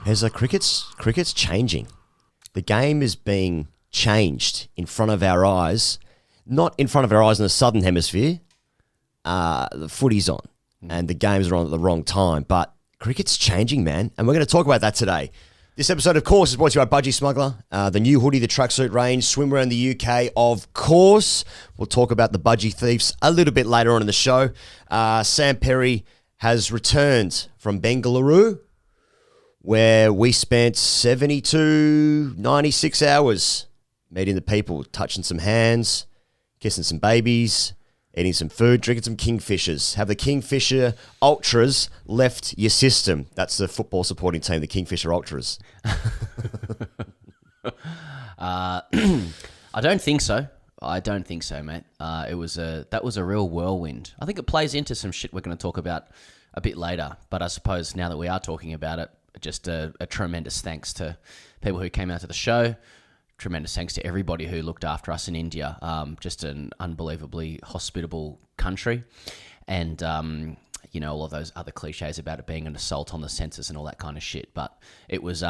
Pezza, cricket's changing. The game is being changed in front of our eyes. Not in front of our eyes in the Southern Hemisphere. The footy's on and the games are on at the wrong time. But cricket's changing, man. And we're going to talk about that today. This episode, of course, is brought to you by Budgy Smuggler. The new hoodie, the tracksuit range, swimwear in the UK, of course. We'll talk about the Budgy Thieves a little bit later on in the show. Sam Perry has returned from Bengaluru, where we spent 96 hours meeting the people, touching some hands, kissing some babies, eating some food, drinking some Kingfishers. Have the Kingfisher Ultras left your system? That's the football supporting team, the Kingfisher Ultras. I don't think so. I don't think so, mate. That was a real whirlwind. I think it plays into some shit we're going to talk about a bit later. But I suppose now that we are talking about it, just a tremendous thanks to people who came out to the show. Tremendous thanks to everybody who looked after us in India. Just an unbelievably hospitable country. And, all of those other cliches about it being an assault on the senses and all that kind of shit. But it was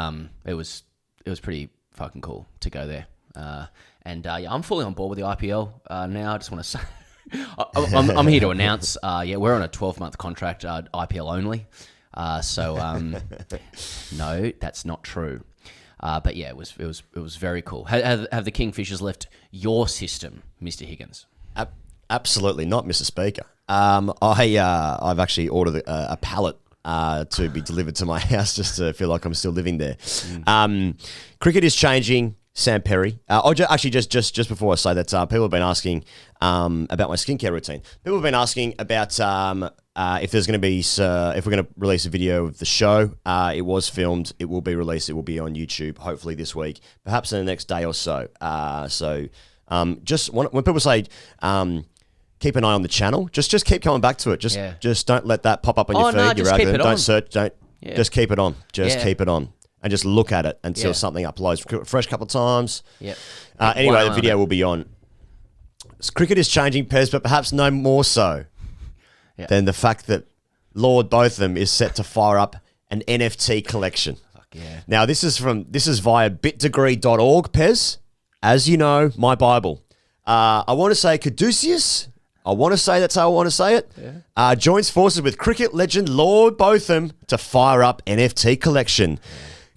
pretty fucking cool to go there. I'm fully on board with the IPL now. I just want to say, I'm here to announce, we're on a 12-month contract, IPL only. No, that's not true. But yeah, it was very cool. Have the Kingfishers left your system, Mr. Higgins? Absolutely not, Mr. Speaker. I've actually ordered a pallet to be delivered to my house just to feel like I'm still living there. Cricket is changing. Sam Perry. Just before I say that, people have been asking about my skincare routine. People have been asking about if there's going to be if we're going to release a video of the show. It was filmed. It will be released. It will be on YouTube hopefully this week, perhaps in the next day or so. Just when people say keep an eye on the channel, just keep coming back to it. Just don't let that pop up on your feed. No, just keep it on. Don't search. Just keep it on. Keep it on. And just look at it until something uploads. Fresh a couple of times. Yep. Anyway, the video will be on. Cricket is changing, Pez, but perhaps no more so than the fact that Lord Botham is set to fire up an NFT collection. Fuck yeah. Now, this is via bitdegree.org, Pez. As you know, my Bible. I want to say Caduceus. I want to say that's how I want to say it. Yeah. Joins forces with cricket legend Lord Botham to fire up NFT collection.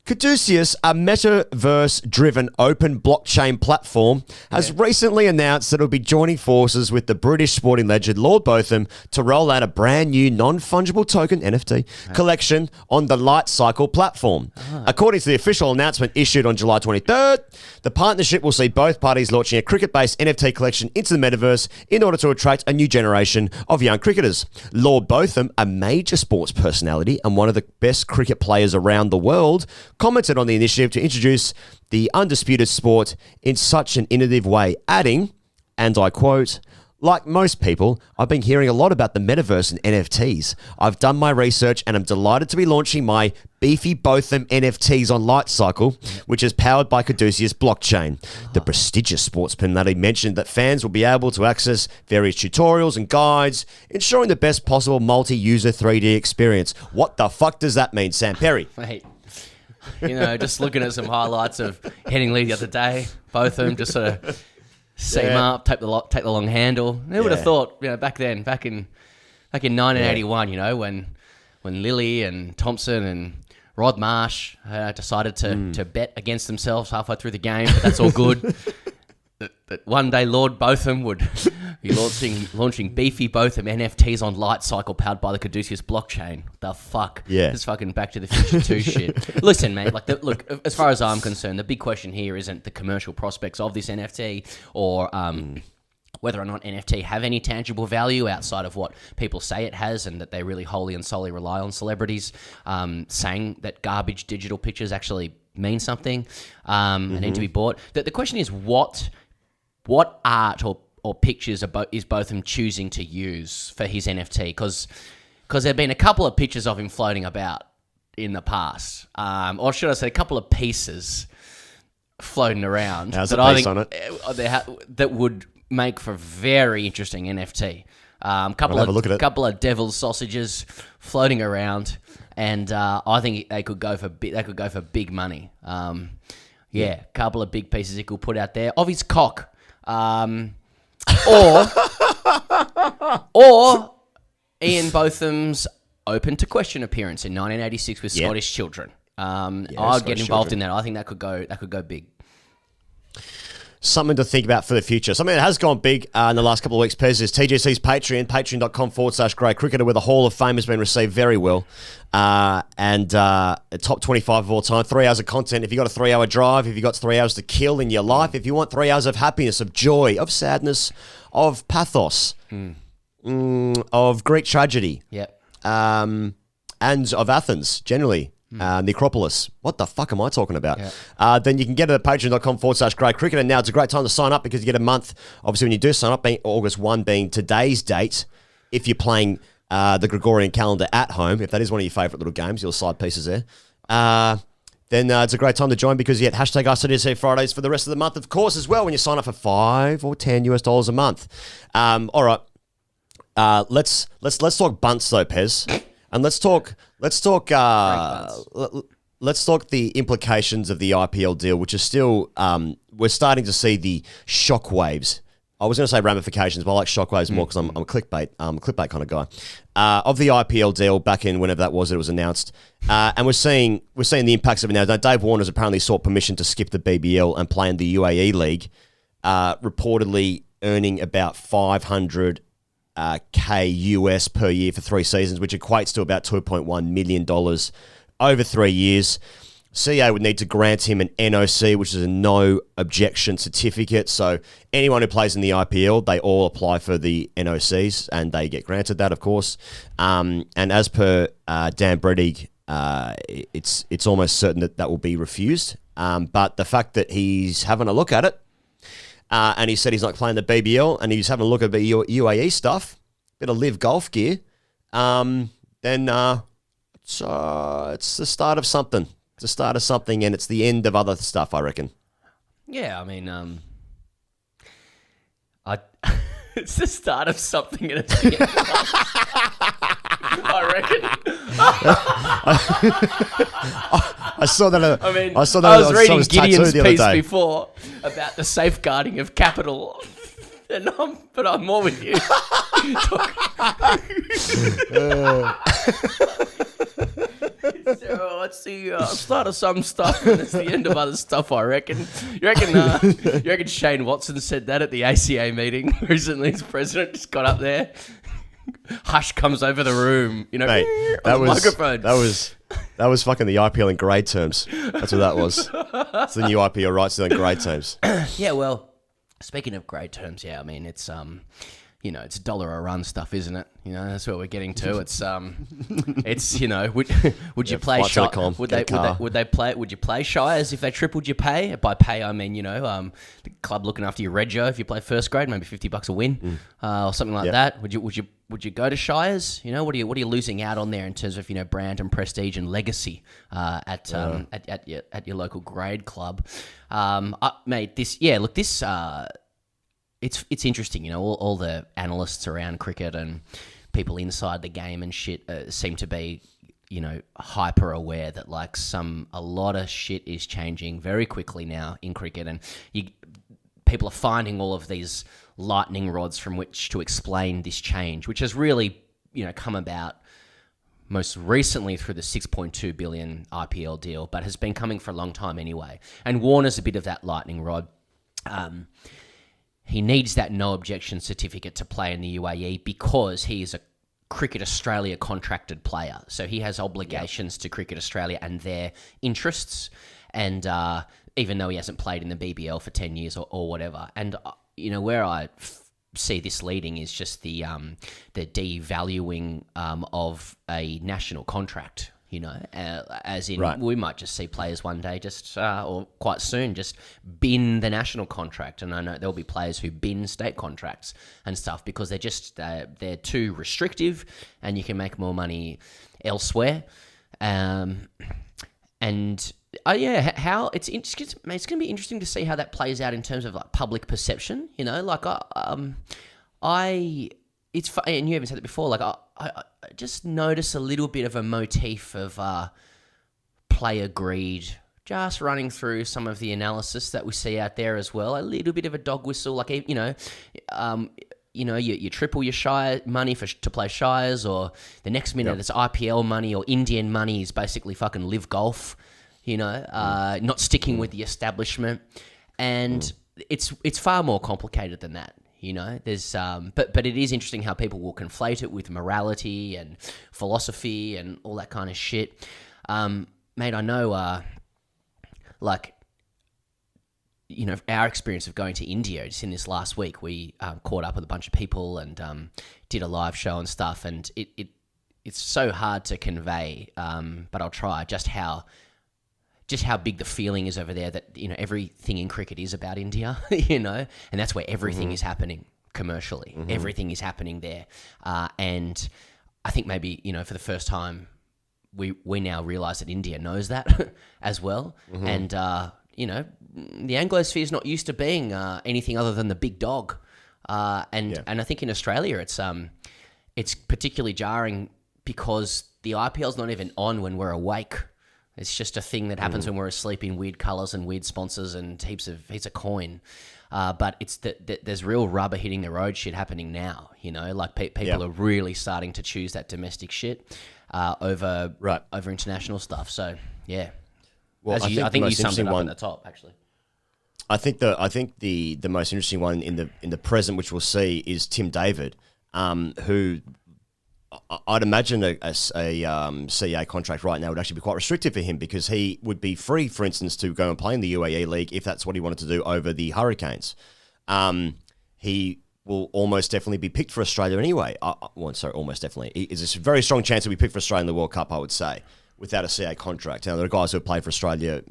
Caduceus, a metaverse-driven open blockchain platform, has recently announced that it will be joining forces with the British sporting legend Lord Botham to roll out a brand new non-fungible token NFT collection on the Light Cycle platform. According to the official announcement issued on July 23rd, the partnership will see both parties launching a cricket-based NFT collection into the metaverse in order to attract a new generation of young cricketers. Lord Botham, a major sports personality and one of the best cricket players around the world, commented on the initiative to introduce the undisputed sport in such an innovative way, adding, and I quote, "Like most people, I've been hearing a lot about the metaverse and NFTs. I've done my research and I'm delighted to be launching my BEEFY Botham NFTs on Light Cycle, which is powered by Caduceus blockchain." The prestigious sportsman that he mentioned that fans will be able to access various tutorials and guides, ensuring the best possible multi-user 3D experience. What the fuck does that mean, Sam Perry? Mate. Just looking at some highlights of Headingley the other day, both of them just sort of set him up, take the long handle. Who would have thought, back in 1981, when Lilly and Thompson and Rod Marsh decided to bet against themselves halfway through the game, but that's all good. that one day Lord Botham would be launching BEEFY Botham NFTs on Light Cycle powered by the Caduceus blockchain. The fuck? Yeah. This fucking Back to the Future 2 shit. Listen, mate, look, as far as I'm concerned, the big question here isn't the commercial prospects of this NFT or whether or not NFT have any tangible value outside of what people say it has and that they really wholly and solely rely on celebrities saying that garbage digital pictures actually mean something and need to be bought. The question is what art or pictures is Botham choosing to use for his NFT? Because there have been a couple of pictures of him floating about in the past. Or should I say a couple of pieces floating around that I think that would make for very interesting NFT. Couple have a look at it. couple of devil's sausages floating around, and I think they could go for big money. Couple of big pieces he could put out there of his cock, or Ian Botham's open to question appearance in 1986 with Scottish children. I'd get involved in that. I think that could go big. Something to think about for the future. Something that has gone big in the last couple of weeks, Pez, is TGC's Patreon, patreon.com/Grey Cricketer, where the Hall of Fame has been received very well. And top 25 of all time, 3 hours of content. If you got a 3-hour drive, if you got 3 hours to kill in your life, if you want 3 hours of happiness, of joy, of sadness, of pathos, of Greek tragedy, and of Athens, generally. The Acropolis. What the fuck am I talking about? Then you can get it at patreon.com/Grey Cricketer. Now it's a great time to sign up because you get a month. Obviously, when you do sign up, August 1 being today's date, if you're playing the Gregorian calendar at home, if that is one of your favourite little games, your side pieces there, then it's a great time to join because you get hashtag ASKTGC Fridays for the rest of the month, of course, as well, when you sign up for $5 or $10 a month. All right. Let's talk bunts though, Pez. And let's talk the implications of the IPL deal, which is still we're starting to see the shockwaves. I was going to say ramifications, but I like shockwaves more because I'm a clickbait kind of guy. Of the IPL deal back in whenever that was announced, and we're seeing the impacts of it now. Now, Dave Warner's apparently sought permission to skip the BBL and play in the UAE League, reportedly earning about 500 K US per year for 3 seasons, which equates to about $2.1 million over 3 years. CA would need to grant him an NOC, which is a no objection certificate. So anyone who plays in the IPL, they all apply for the NOCs and they get granted that, of course. And as per Dan Bredig, it's almost certain that will be refused. But the fact that he's having a look at it, and he said he's not playing the BBL, and he's having a look at the UAE stuff, bit of live golf gear, then it's the start of something. It's the start of something, and it's the end of other stuff, I reckon. Yeah, I mean, it's the start of something, and it's the end of I reckon. I saw that. I was reading Gideon's piece before about the safeguarding of capital, but I'm more with you. So it's the start of some stuff, and it's the end of other stuff, I reckon. You reckon Shane Watson said that at the ACA meeting recently? His president just got up there. Hush comes over the room, Mate, microphone. That was fucking the IPL in grade terms. That's what that was. It's the new IPL rights in grade terms. Yeah, well, speaking of grade terms, I mean, it's it's $1 a run stuff, isn't it? That's what we're getting to. It's would you play Shires? Would you play Shires if they tripled your pay? By pay, I mean the club looking after your rego. If you play first grade, maybe $50 a win, or something like that. Would you go to Shires? What are you losing out on there in terms of brand and prestige and legacy at your local grade club, mate? It's interesting, all the analysts around cricket and people inside the game and shit seem to be, hyper aware that a lot of shit is changing very quickly now in cricket, and people are finding all of these lightning rods from which to explain this change, which has really, come about most recently through the $6.2 billion IPL deal, but has been coming for a long time anyway. And Warner's a bit of that lightning rod. He needs that no objection certificate to play in the UAE because he is a Cricket Australia contracted player. So he has obligations to Cricket Australia and their interests. And even though he hasn't played in the BBL for 10 years or whatever. And, where I see this leading is just the devaluing of a national contract. As in, right. We might just see players one day or quite soon, just bin the national contract. And I know there'll be players who bin state contracts and stuff because they're too restrictive and you can make more money elsewhere. How it's going to be interesting to see how that plays out in terms of public perception. it's funny, and you even said it before. Like I just notice a little bit of a motif of player greed, just running through some of the analysis that we see out there as well. A little bit of a dog whistle, like you triple your Shire money to play Shires, or the next minute it's IPL money or Indian money is basically fucking live golf. Not sticking with the establishment, and it's far more complicated than that. There's but it is interesting how people will conflate it with morality and philosophy and all that kind of shit. Mate, I know, our experience of going to India just in this last week, we caught up with a bunch of people and did a live show and stuff, and it's so hard to convey, but I'll try just how big the feeling is over there, that everything in cricket is about India, and that's where everything is happening commercially. Everything is happening there, and I think maybe for the first time we now realise that India knows that as well, and the Anglosphere is not used to being anything other than the big dog, and I think in Australia it's particularly jarring because the IPL's not even on when we're awake. It's just a thing that happens when we're asleep in weird colours and weird sponsors and heaps of coin. But it's there's real rubber hitting the road shit happening now. Like people are really starting to choose that domestic shit over international stuff. So yeah, well, I think you summed it up at the top actually. I think the most interesting one in the present, which we'll see, is Tim David, who I'd imagine a CA contract right now would actually be quite restrictive for him, because he would be free, for instance, to go and play in the UAE League if that's what he wanted to do over the Hurricanes. He will almost definitely be picked for Australia anyway. Almost definitely. There's a very strong chance he'll be picked for Australia in the World Cup, I would say, without a CA contract. Now, there are guys who have played for Australia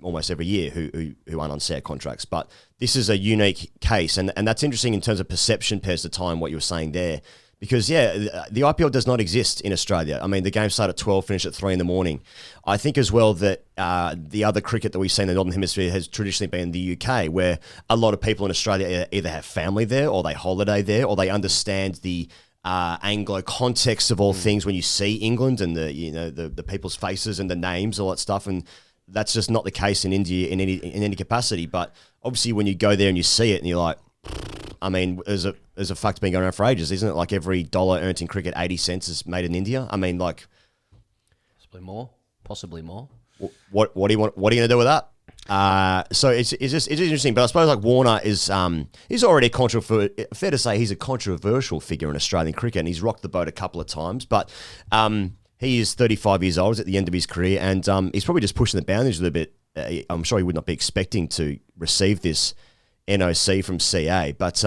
almost every year who aren't on CA contracts, but this is a unique case, and that's interesting in terms of perception, pairs to time, what you were saying there. Because, the IPL does not exist in Australia. I mean, the games start at 12, finish at 3 in the morning. I think as well that the other cricket that we see in the Northern Hemisphere has traditionally been the UK, where a lot of people in Australia either have family there, or they holiday there, or they understand the Anglo context of all things when you see England and the people's faces and the names, all that stuff. And that's just not the case in India in any capacity. But obviously when you go there and you see it and you're like, I mean, there's a fact been going around for ages, isn't it? Like every dollar earned in cricket, 80 cents is made in India. I mean, like possibly more. What are you going to do with that? So it's interesting. But I suppose like Warner is he's already fair to say he's a controversial figure in Australian cricket, and he's rocked the boat a couple of times. But he is 35 years old, he's at the end of his career, and he's probably just pushing the boundaries a little bit. I'm sure he would not be expecting to receive this NOC from CA, but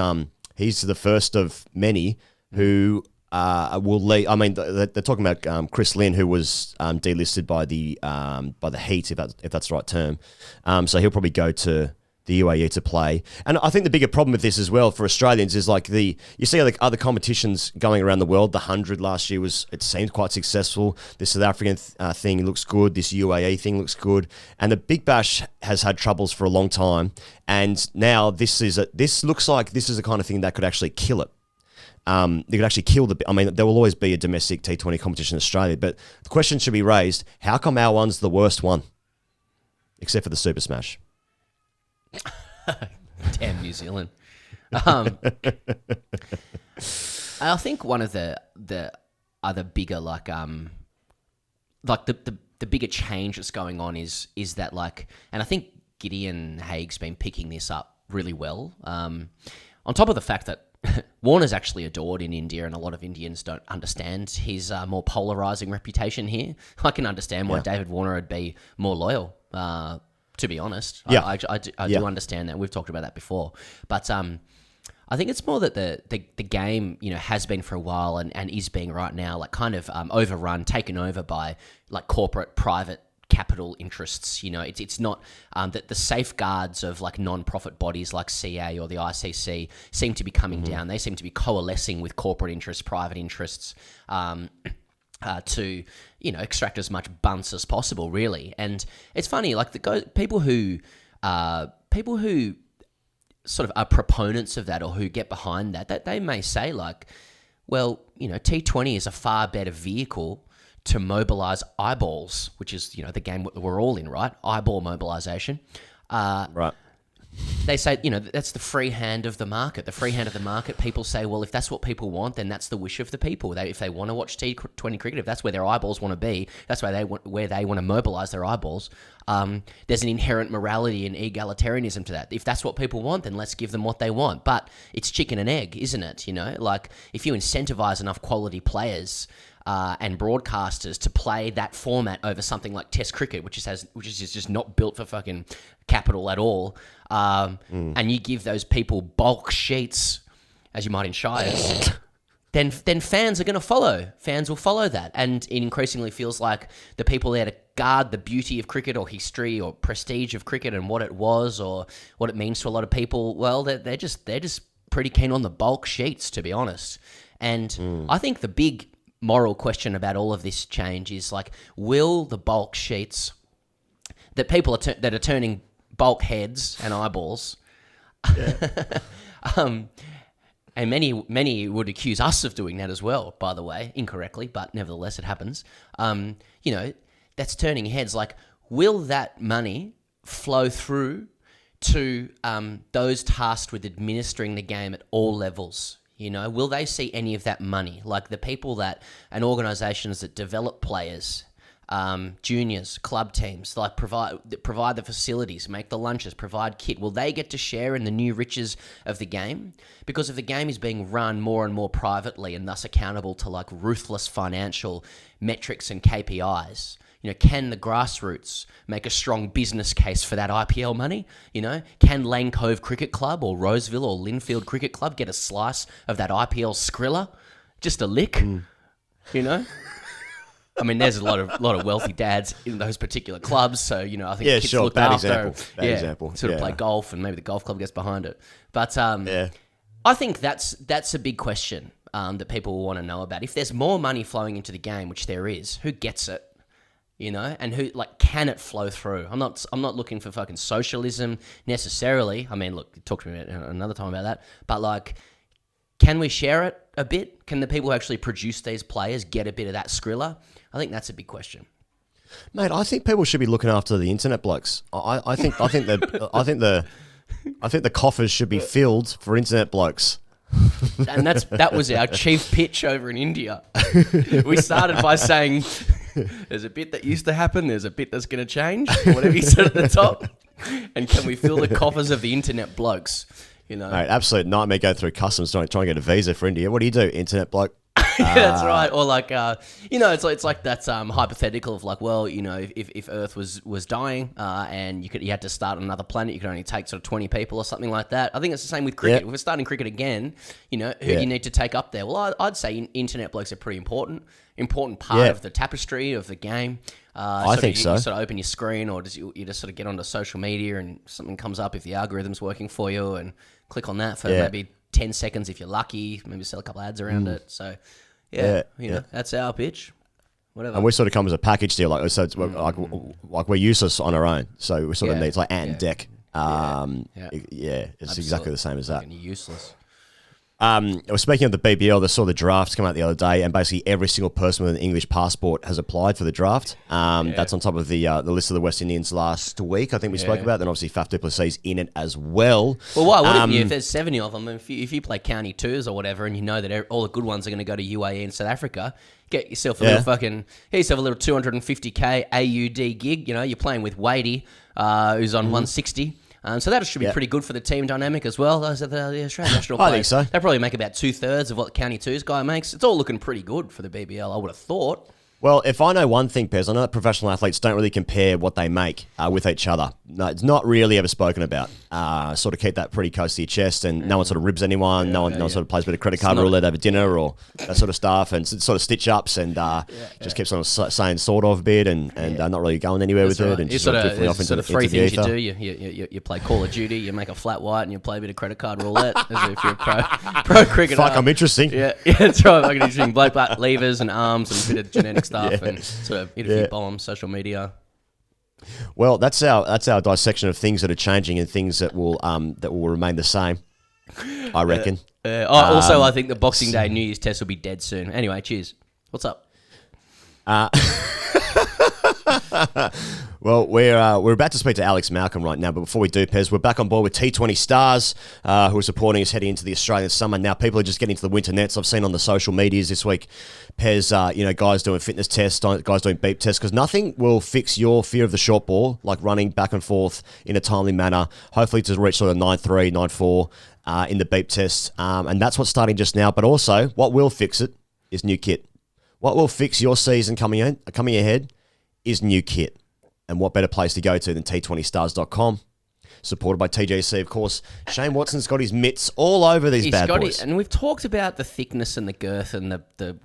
he's the first of many who will leave. I mean, they're talking about Chris Lynn, who was delisted by the Heat, if that's the right term. So he'll probably go to the UAE to play. And I think the bigger problem with this as well for Australians is like you see other competitions going around the world. The 100 last year it seemed quite successful. This South African thing looks good. This UAE thing looks good. And the Big Bash has had troubles for a long time. And now this looks like this is the kind of thing that could actually kill it. They could actually kill there will always be a domestic T20 competition in Australia, but the question should be raised, how come our one's the worst one? Except for the Super Smash. Damn New Zealand. I think one of the other bigger the bigger change that's going on is that and I think Gideon Haig's been picking this up really well. On top of the fact that Warner's actually adored in India, and a lot of Indians don't understand his more polarizing reputation here. I can understand why David Warner would be more loyal. To be honest, I do understand that. We've talked about that before, but I think it's more that the game has been for a while and is being right now kind of overrun, taken over by corporate private capital interests. It's not that the safeguards of non-profit bodies like CA or the ICC seem to be coming down. They seem to be coalescing with corporate interests, private interests. To extract as much bunts as possible, really. And it's funny, people who sort of are proponents of that or who get behind that they may say Well, T20 is a far better vehicle to mobilize eyeballs, which is, the game that we're all in, right? Eyeball mobilization. Right. They say, that's the free hand of the market. The free hand of the market, people say, well, if that's what people want, then that's the wish of the people. If they want to watch T20 cricket, if that's where their eyeballs want to be, that's where they want to mobilise their eyeballs. There's an inherent morality and egalitarianism to that. If that's what people want, then let's give them what they want. But it's chicken and egg, isn't it? Like if you incentivise enough quality players and broadcasters to play that format over something like Test cricket, which is just not built for fucking capital at all, and you give those people bulk sheets, as you might in Shires, then fans are going to follow. Fans will follow that, and it increasingly feels like the people there to guard the beauty of cricket or history or prestige of cricket and what it was or what it means to a lot of people. Well, they're just pretty keen on the bulk sheets, to be honest. And I think the big moral question about all of this change is like, will the bulk sheets that people that are turning bulk heads and eyeballs, and many would accuse us of doing that as well, by the way, incorrectly, but nevertheless it happens. That's turning heads. Like, will that money flow through to those tasked with administering the game at all levels? Will they see any of that money? Like the people and organisations that develop players, juniors, club teams, like provide the facilities, make the lunches, provide kit. Will they get to share in the new riches of the game? Because if the game is being run more and more privately and thus accountable to like ruthless financial metrics and KPIs, can the grassroots make a strong business case for that IPL money? Can Lane Cove Cricket Club or Roseville or Linfield Cricket Club get a slice of that IPL Skrilla? Just a lick, I mean, there's a lot of wealthy dads in those particular clubs, so I think kids looked after. Bad example. Sort of play golf, and maybe the golf club gets behind it. But I think that's a big question that people will want to know about. If there's more money flowing into the game, which there is, who gets it? And who can it flow through? I'm not looking for fucking socialism necessarily. I mean, look, talk to me another time about that. But can we share it a bit? Can the people who actually produce these players get a bit of that Skrilla? I think that's a big question. Mate, I think people should be looking after the internet blokes. I think the coffers should be filled for internet blokes. And that was our chief pitch over in India. We started by saying, there's a bit that used to happen, there's a bit that's going to change, or whatever you said at the top. And can we fill the coffers of the internet blokes? Mate, absolute nightmare go through customs trying to get a visa for India. What do you do, internet bloke? Yeah, that's right. Or it's like that's hypothetical of like, well, if Earth was dying and you had to start on another planet, you could only take sort of 20 people or something like that. I think it's the same with cricket. If we're starting cricket again, who do you need to take up there? Well, I'd say internet blokes are pretty important part of the tapestry of the game. I think so. You sort of open your screen, or you just sort of get onto social media and something comes up if the algorithm's working for you, and click on that for maybe 10 seconds if you're lucky. Maybe sell a couple ads around it. So, that's our pitch. Whatever. And we sort of come as a package deal, so it's like we're useless on our own. So we sort of need, it's like ant and deck. It's exactly the same as that. Useless. Speaking of the BBL, they saw the draft come out the other day, and basically every single person with an English passport has applied for the draft. That's on top of the list of the West Indians last week, I think we spoke about. Then obviously Faf du Plessis in it as well. Well, why wouldn't you? If there's 70 of them, if you play county twos or whatever, and you know that all the good ones are going to go to UAE and South Africa, get yourself a little get yourself a little 250k AUD gig. You're playing with Wadey, who's on 160. So that should be pretty good for the team dynamic as well. Those are the Australian national players. I think so. They probably make about 2/3 of what the County 2's guy makes. It's all looking pretty good for the BBL, I would have thought. Well, if I know one thing, Pez, I know that professional athletes don't really compare what they make with each other. No, it's not really ever spoken about. Sort of keep that pretty close to your chest, and no one sort of ribs anyone. No one sort of plays a bit of credit card roulette over dinner or that sort of stuff, and sort of stitch ups, and just keeps on saying sort of bit, and not really going anywhere with it, and just sort of drifting off into three things you do. You play Call of Duty, you make a flat white, and you play a bit of credit card roulette as if you're a pro cricketer. Fuck, I'm interesting. Yeah, that's right. Fucking interesting. Bloke levers and arms and a bit of genetic stuff and sort of hit a few bombs, social media. Well, that's our dissection of things that are changing and things that will remain the same, I reckon. Also, I think the Boxing Day New Year's test will be dead soon. Anyway, cheers. What's up? Well, we're about to speak to Alex Malcolm right now, but before we do, Pez, we're back on board with T20 Stars, who are supporting us heading into the Australian summer. Now, people are just getting to the winter nets. I've seen on the social medias this week, Pez, guys doing fitness tests, guys doing beep tests, because nothing will fix your fear of the short ball, like running back and forth in a timely manner, hopefully to reach sort of 9.3, 9.4 in the beep test. And that's what's starting just now. But also, what will fix it is new kit. What will fix your season coming ahead is new kit. And what better place to go to than T20stars.com, supported by TGC, of course. Shane Watson's got his mitts all over these bad boys. And we've talked about the thickness and the girth and the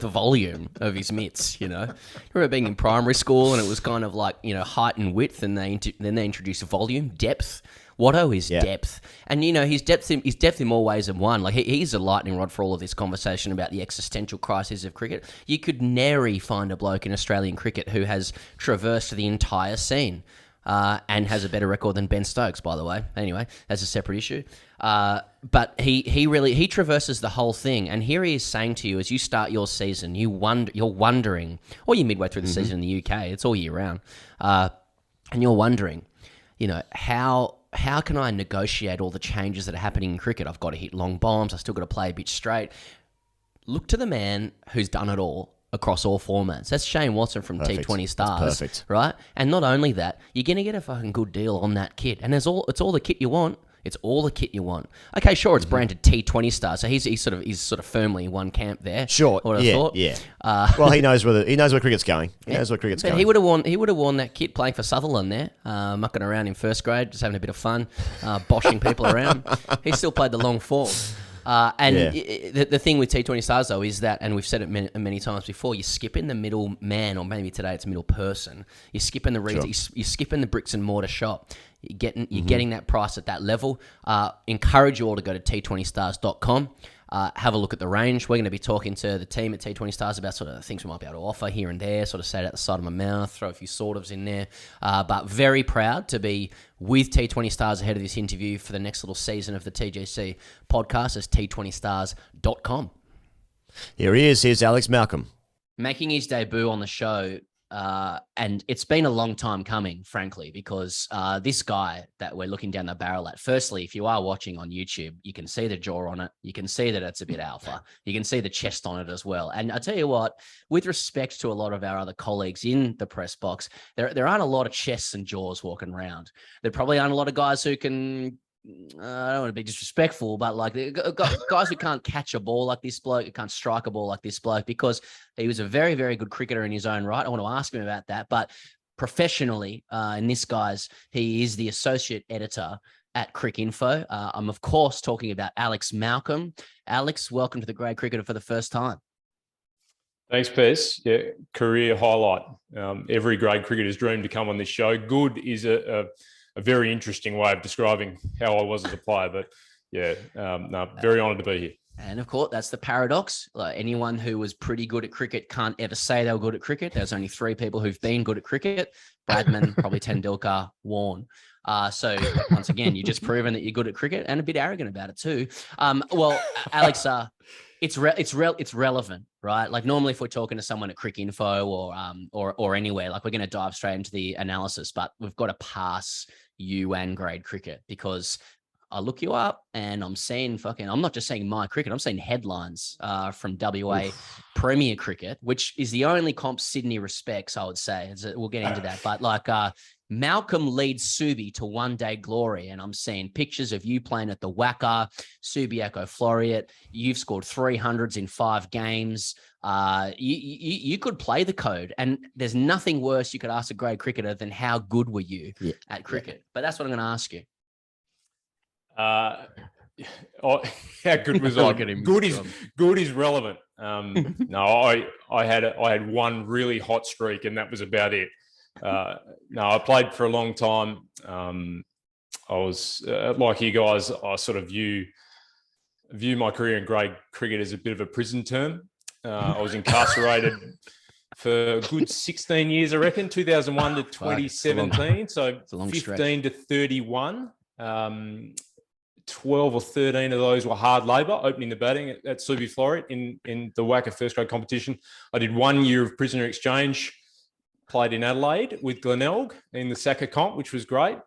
volume of his mitts, I remember being in primary school and it was kind of like, height and width, and then they introduced volume, depth. Watto is depth. And, he's depth in more ways than one. Like, he's a lightning rod for all of this conversation about the existential crisis of cricket. You could nary find a bloke in Australian cricket who has traversed the entire scene and has a better record than Ben Stokes, by the way. Anyway, that's a separate issue. But he traverses the whole thing. And here he is saying to you, as you start your season, you're wondering, or you're midway through the season in the UK, it's all year round, and you're wondering, how can I negotiate all the changes that are happening in cricket? I've got to hit long bombs. I've still got to play a bit straight. Look to the man who's done it all across all formats. That's Shane Watson from T20 Stars. That's perfect. Right? And not only that, you're going to get a fucking good deal on that kit. And it's all the kit you want. It's all the kit you want. Okay, sure, it's branded T20 Stars, so he's sort of firmly in one camp there. Sure, yeah. Well, he knows where cricket's going. He knows where cricket's going. He would have worn that kit playing for Sutherland there, mucking around in first grade, just having a bit of fun, boshing people around. He still played the long form. The thing with T20 Stars, though, is that, and we've said it many times before, you skip in the middle man, or maybe today it's middle person. You're skipping the you're skipping the bricks and mortar shop. You're getting that price at that level. Encourage you all to go to T20stars.com. Have a look at the range. We're going to be talking to the team at T20 Stars about sort of the things we might be able to offer here and there, sort of say it out the side of my mouth, throw a few sort ofs in there. But very proud to be with T20 Stars ahead of this interview for the next little season of the TGC podcast. It's T20stars.com. Here he is. Here's Alex Malcolm. Making his debut on the show. And it's been a long time coming, frankly, because this guy that we're looking down the barrel at, firstly, if you are watching on YouTube, you can see the jaw on it. You can see that it's a bit alpha. You can see the chest on it as well. And I tell you what, with respect to a lot of our other colleagues in the press box, there aren't a lot of chests and jaws walking around. There probably aren't a lot of guys who can... I don't want to be disrespectful, but like guys who can't catch a ball like this bloke, who can't strike a ball like this bloke, because he was a very, very good cricketer in his own right. I want to ask him about that. But professionally, in this guy's, he is the associate editor at CricInfo. I'm, of course, talking about Alex Malcolm. Alex, welcome to the Grade Cricketer for the first time. Thanks, Pez. Yeah, career highlight. Every grade cricketer's dream to come on this show. Good is a very interesting way of describing how I was as a player, but yeah, very honoured to be here. And of course, that's the paradox. Like, anyone who was pretty good at cricket can't ever say they were good at cricket. There's only 3 people who've been good at cricket: Bradman, probably Tendulkar, Warne. So once again, you've just proven that you're good at cricket, and a bit arrogant about it too. Well, Alex, it's relevant, right? Like, normally if we're talking to someone at CricInfo or anywhere, like, we're going to dive straight into the analysis, but we've got to pass you and grade cricket, because I look you up and I'm seeing I'm not just saying my cricket, I'm seeing headlines from WA Premier Cricket, which is the only comp Sydney respects, I would say. We'll get into that. But like, Malcolm leads Subi to one-day glory, and I'm seeing pictures of you playing at the Wacker, Subiaco Floreat. You've scored 300s in 5 games. You could play the code, and there's nothing worse you could ask a grade cricketer than how good were you at cricket. Yeah. But that's what I'm going to ask you. How good was I? Good is relevant. No, I had one really hot streak, and that was about it. No, I played for a long time. I was like you guys. I sort of view my career in grade cricket as a bit of a prison term. I was incarcerated for a good 16 years, I reckon, 2001 to 2017. So 15 to 31. 12 or 13 of those were hard labour, opening the batting at Subi Floreat in the WACA first grade competition. I did 1 year of prisoner exchange, played in Adelaide with Glenelg in the Saka comp, which was great.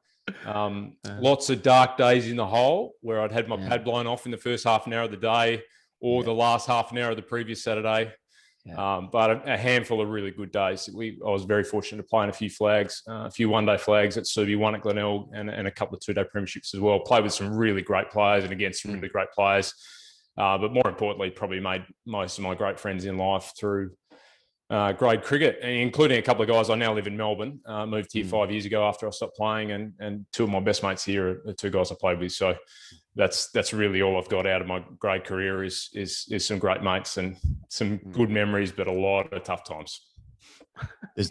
Lots of dark days in the hole where I'd had my pad blown off in the first half an hour of the day or the last half an hour of the previous Saturday. But a handful of really good days. I was very fortunate to play in a few flags, a few one-day flags at Subi, one at Glenelg, and a couple of two-day premierships as well. Played with some really great players and against some really great players. But more importantly, probably made most of my great friends in life through grade cricket, including a couple of guys. I now live in Melbourne, moved here 5 years ago after I stopped playing, and two of my best mates here are two guys I played with. So that's really all I've got out of my grade career is some great mates and some good memories, but a lot of tough times.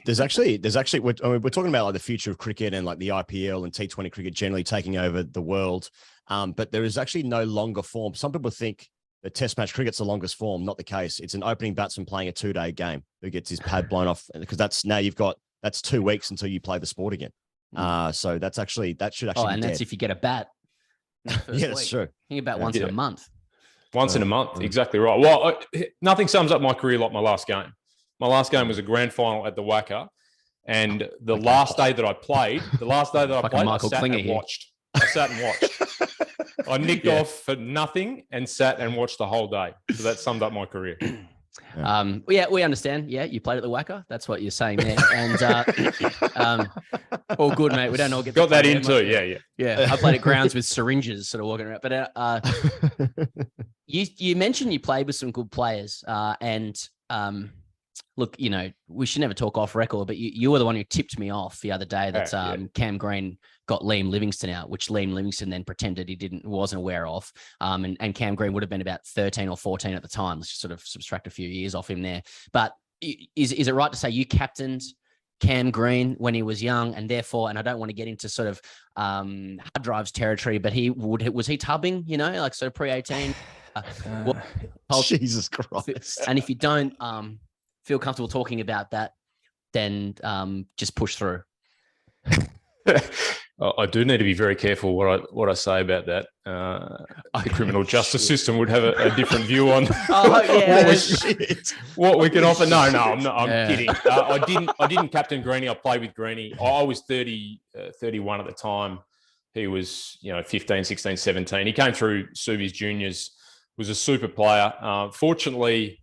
There's actually we're talking about like the future of cricket and like the IPL and T20 cricket generally taking over the world, but there is actually no longer form. Some people think that Test match cricket's the longest form. Not the case. It's an opening batsman playing a 2-day game who gets his pad blown off, because that's 2 weeks until you play the sport again. So that should actually. And that's if you get a bat. Yeah, that's true. Think about once in a month. Once in a month, exactly right. Well, nothing sums up my career like my last game. My last game was a grand final at the WACA, and the last day that I played, I sat and watched. I nicked off for nothing and sat and watched the whole day. So that summed up my career. We understand. Yeah, you played at the WACA. That's what you're saying there. And all good, mate. We don't all get got that in too. Yeah. I played at grounds with syringes, sort of walking around. But you mentioned you played with some good players, and look, we should never talk off record, but you were the one who tipped me off the other day that Cam Green got Liam Livingstone out, which Liam Livingstone then pretended he wasn't aware of. And Cam Green would have been about 13 or 14 at the time. Let's just sort of subtract a few years off him there. But is it right to say you captained Cam Green when he was young, and therefore, and I don't want to get into sort of hard drives territory, but was he tubbing, like sort of pre-18? Jesus Christ. And if you don't feel comfortable talking about that, then just push through. I do need to be very careful what I say about that. The criminal justice system would have a different view on what we can offer. No, I'm kidding. I didn't captain Greenie. I played with Greenie. I was 31 at the time. He was 15, 16, 17. He came through Subi's juniors, was a super player. Fortunately,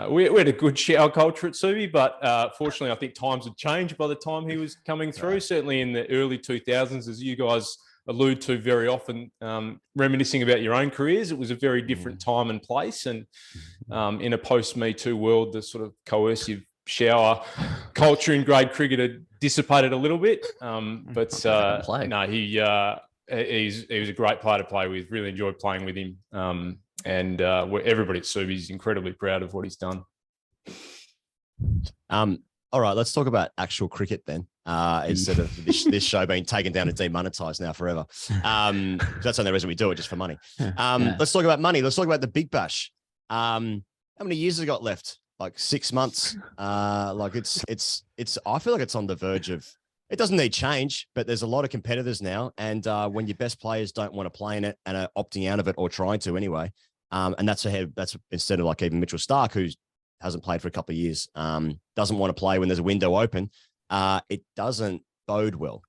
we had a good shower culture at Subi, but fortunately, I think times had changed by the time he was coming through. Right. Certainly in the early 2000s, as you guys allude to very often, reminiscing about your own careers, it was a very different time and place. And in a post-Me Too world, the sort of coercive shower culture in grade cricket had dissipated a little bit. But he was a great player to play with. Really enjoyed playing with him. And everybody at Subi is incredibly proud of what he's done. All right, let's talk about actual cricket then, instead of this show being taken down and demonetized now forever. That's the only reason we do it, just for money. Let's talk about money. Let's talk about the Big Bash. How many years has it got left? Like 6 months. It's. I feel like it's on the verge of. It doesn't need change, but there's a lot of competitors now, and when your best players don't want to play in it and are opting out of it or trying to anyway, and that's instead of like even Mitchell Starc, who hasn't played for a couple of years, doesn't want to play when there's a window open. It doesn't bode well.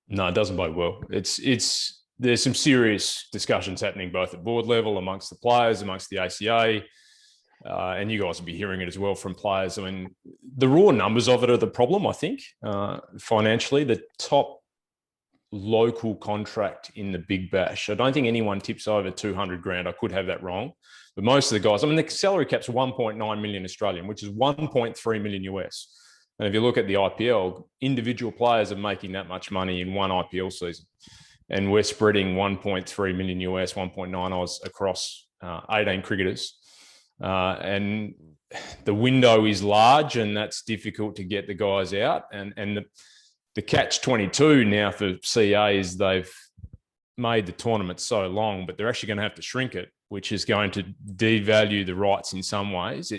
No, it doesn't bode well. There's some serious discussions happening both at board level, amongst the players, amongst the ACA. And you guys will be hearing it as well from players. I mean, the raw numbers of it are the problem, I think. Financially, the top local contract in the Big Bash, I don't think anyone tips over 200 grand. I could have that wrong. But most of the guys, the salary cap's 1.9 million Australian, which is 1.3 million US. And if you look at the IPL, individual players are making that much money in one IPL season. And we're spreading 1.3 million US, 1.9 Oz across 18 cricketers. And the window is large, and that's difficult to get the guys out. And the catch-22 now for CA is they've made the tournament so long, but they're actually going to have to shrink it, which is going to devalue the rights in some ways.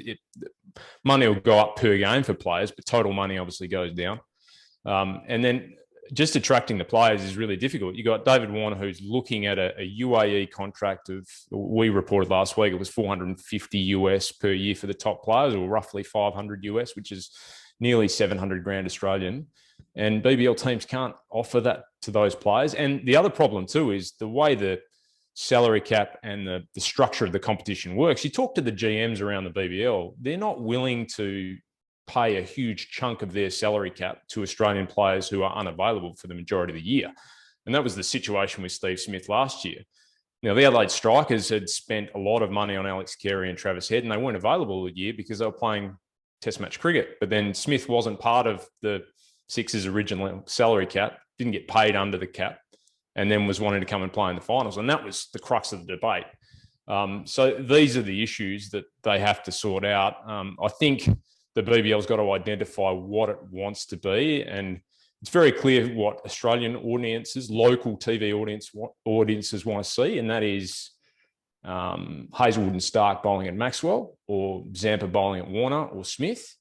Money will go up per game for players, but total money obviously goes down. And then just attracting the players is really difficult. You got David Warner, who's looking at a UAE contract of, we reported last week, it was 450 US per year for the top players, or roughly 500 US, which is nearly 700 grand Australian. And BBL teams can't offer that to those players. And the other problem too is the way the salary cap and the structure of the competition works. You talk to the GMs around the BBL, they're not willing to pay a huge chunk of their salary cap to Australian players who are unavailable for the majority of the year. And that was the situation with Steve Smith last year. Now, the Adelaide Strikers had spent a lot of money on Alex Carey and Travis Head, and they weren't available a year because they were playing Test match cricket. But then Smith wasn't part of the Sixers' original salary cap, didn't get paid under the cap, and then was wanting to come and play in the finals. And that was the crux of the debate. So these are the issues that they have to sort out. I think the BBL's got to identify what it wants to be. And it's very clear what Australian audiences, local TV audiences want to see. And that is Hazelwood and Stark bowling at Maxwell, or Zampa bowling at Warner or Smith,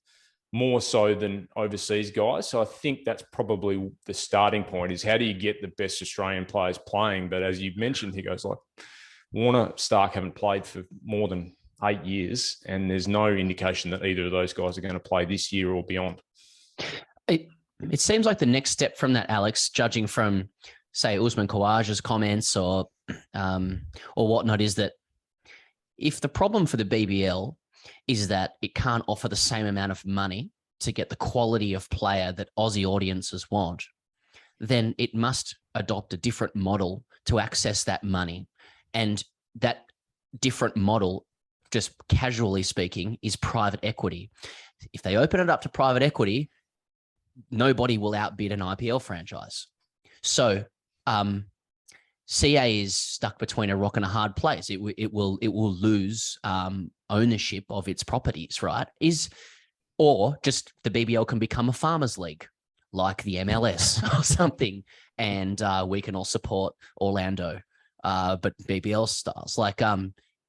more so than overseas guys. So I think that's probably the starting point, is how do you get the best Australian players playing? But as you mentioned, he goes like Warner, Stark haven't played for more than 8 years, and there's no indication that either of those guys are going to play this year or beyond. It seems like the next step from that, Alex, judging from, say, Usman Khawaja's comments or whatnot, is that if the problem for the BBL is that it can't offer the same amount of money to get the quality of player that Aussie audiences want, then it must adopt a different model to access that money. And that different model, just casually speaking, is private equity. If they open it up to private equity, nobody will outbid an IPL franchise. So CA is stuck between a rock and a hard place. It will lose ownership of its properties, right? Or just the BBL can become a farmers league like the MLS or something, and we can all support Orlando, but BBL stars. Like,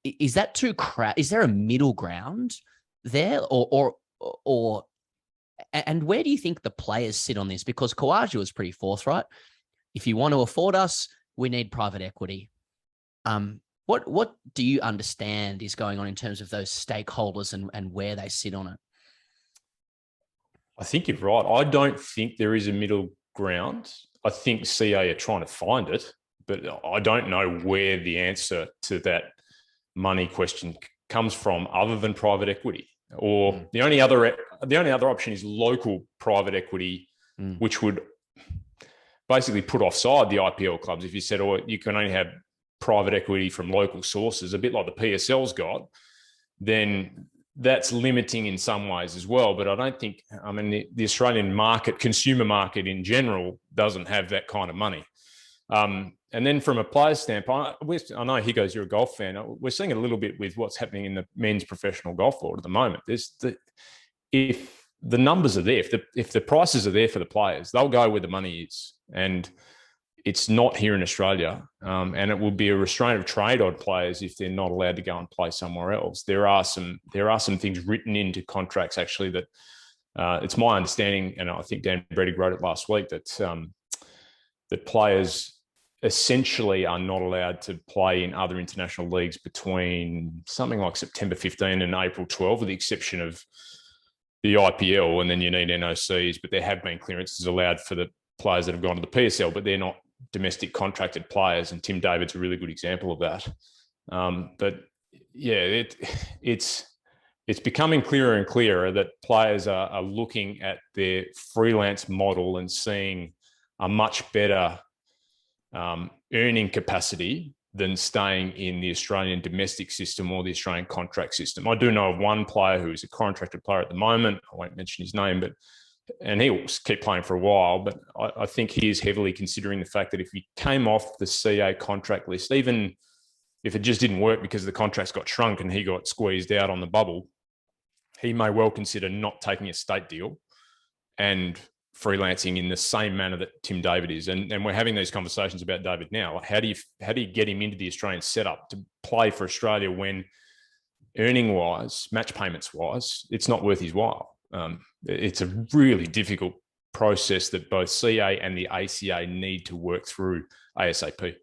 is that too crap? Is there a middle ground there, and where do you think the players sit on this? Because Khawaja was pretty forthright. If you want to afford us, we need private equity. What do you understand is going on in terms of those stakeholders and where they sit on it? I think you're right. I don't think there is a middle ground. I think CA are trying to find it, but I don't know where the answer to that money question comes from other than private equity. Or the only other option is local private equity, which would basically put offside the IPL clubs. If you said, oh, you can only have private equity from local sources, a bit like the PSL's got, then that's limiting in some ways as well. But I don't think, I mean, the Australian market, consumer market in general, doesn't have that kind of money. And then from a player's standpoint, I know Higgins, you're a golf fan. We're seeing it a little bit with what's happening in the men's professional golf world at the moment. If the numbers are there, if the prices are there for the players, they'll go where the money is. And it's not here in Australia. And it will be a restraint of trade on players if they're not allowed to go and play somewhere else. There are some things written into contracts, actually, that it's my understanding, and I think Dan Bredig wrote it last week, that players essentially are not allowed to play in other international leagues between something like September 15 and April 12, with the exception of the IPL, and then you need NOCs, but there have been clearances allowed for the players that have gone to the PSL, but they're not domestic contracted players, and Tim David's a really good example of that. But yeah, it's becoming clearer and clearer that players are looking at their freelance model and seeing a much better earning capacity than staying in the Australian domestic system or the Australian contract system. I do know of one player who is a contracted player at the moment. I won't mention his name, and he will keep playing for a while, but I think he is heavily considering the fact that if he came off the CA contract list, even if it just didn't work because the contracts got shrunk and he got squeezed out on the bubble, he may well consider not taking a state deal and freelancing in the same manner that Tim David is. And we're having these conversations about David now. How do you get him into the Australian setup to play for Australia when earning wise, match payments wise, it's not worth his while? It's a really difficult process that both CA and the ACA need to work through ASAP.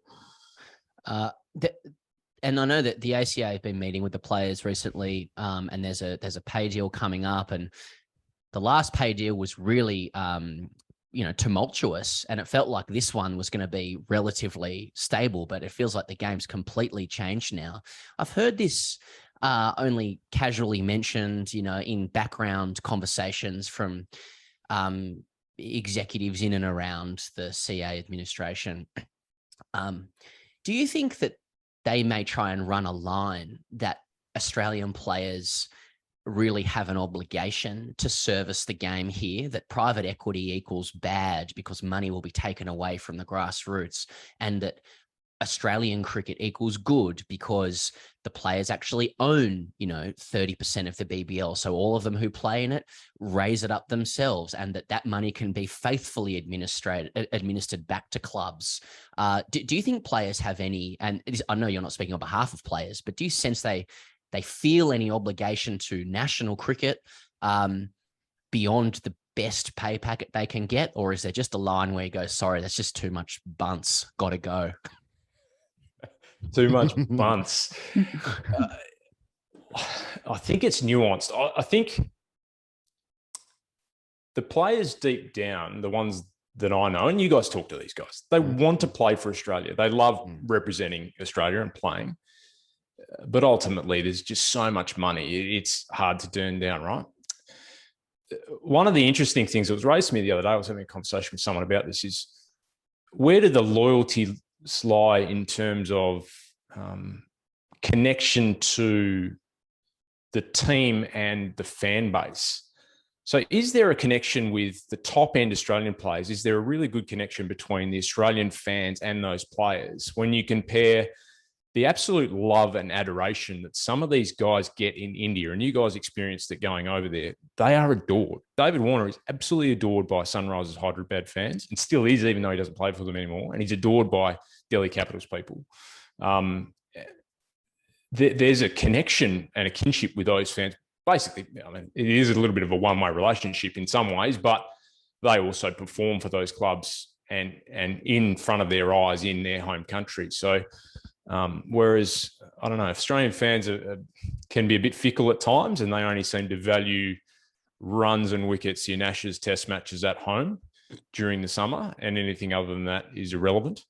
And I know that the ACA have been meeting with the players recently, and there's a pay deal coming up, and the last pay deal was really, tumultuous, and it felt like this one was going to be relatively stable, but it feels like the game's completely changed now. I've heard this only casually mentioned, in background conversations from executives in and around the CA administration. Do you think that they may try and run a line that Australian players really have an obligation to service the game here, that private equity equals bad because money will be taken away from the grassroots, and that Australian cricket equals good because the players actually own, 30% of the BBL. So all of them who play in it raise it up themselves, and that money can be faithfully administered back to clubs. Do you think players have any, and I know you're not speaking on behalf of players, but do you sense they feel any obligation to national cricket beyond the best pay packet they can get? Or is there just a line where you go, sorry, that's just too much bunts, gotta go? Too much bunts. I think it's nuanced. I think the players deep down, the ones that I know, and you guys talk to these guys, they want to play for Australia. They love representing Australia and playing. But ultimately, there's just so much money. It's hard to turn down, right? One of the interesting things that was raised to me the other day, I was having a conversation with someone about this, is where did the loyalty lie in terms of connection to the team and the fan base? So is there a connection with the top end Australian players? Is there a really good connection between the Australian fans and those players when you compare the absolute love and adoration that some of these guys get in India, and you guys experienced it going over there? They are adored. David Warner is absolutely adored by Sunrisers Hyderabad fans, and still is, even though he doesn't play for them anymore. And he's adored by Delhi Capitals people. There's a connection and a kinship with those fans. Basically, it is a little bit of a one-way relationship in some ways, but they also perform for those clubs and in front of their eyes in their home country. So, whereas, I don't know, Australian fans can be a bit fickle at times, and they only seem to value runs and wickets, your Ashes test matches at home during the summer, and anything other than that is irrelevant.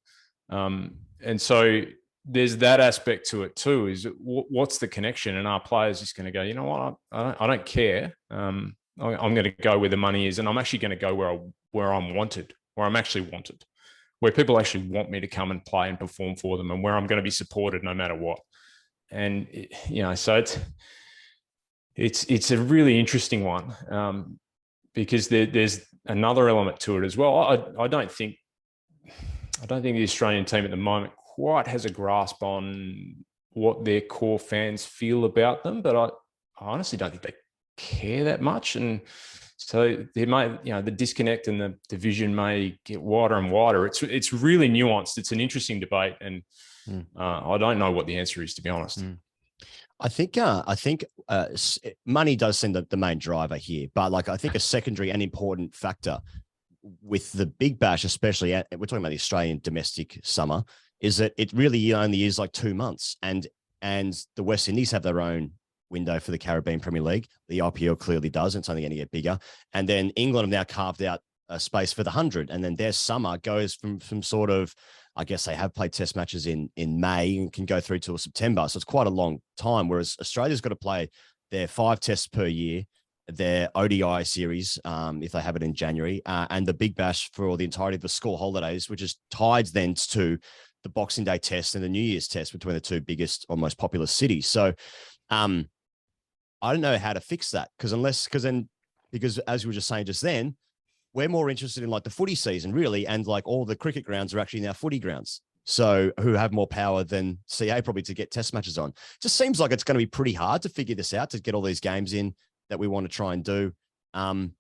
And so there's that aspect to it too, is what's the connection? And our players just going to go, you know what, I don't care. I'm going to go where the money is, and I'm actually going to go where I'm wanted, where I'm actually wanted, where people actually want me to come and play and perform for them, and where I'm going to be supported no matter what. And, so it's a really interesting one, because there's another element to it as well. I don't think the Australian team at the moment quite has a grasp on what their core fans feel about them, but I honestly don't think they care that much. And so there may, the disconnect and the division may get wider and wider. It's really nuanced. It's an interesting debate, and I don't know what the answer is, to be honest. I think money does seem the main driver here, but I think a secondary and important factor with the Big Bash, especially, we're talking about the Australian domestic summer, is that it really only is 2 months, and the West Indies have their own window for the Caribbean Premier League. The IPL clearly does, and it's only going to get bigger. And then England have now carved out a space for the 100, and then their summer goes from sort of, I guess they have played test matches in May and can go through till September. So it's quite a long time, whereas Australia's got to play their 5 tests per year, their ODI series, if they have it in January, and the Big Bash for the entirety of the school holidays, which is tied then to the Boxing Day test and the New Year's test between the two biggest or most populous cities. So I don't know how to fix that, because as you were just saying just then, we're more interested in the footy season, really, and all the cricket grounds are actually now footy grounds. So who have more power than CA probably to get test matches on. Just seems like it's going to be pretty hard to figure this out, to get all these games in that we want to try and do. And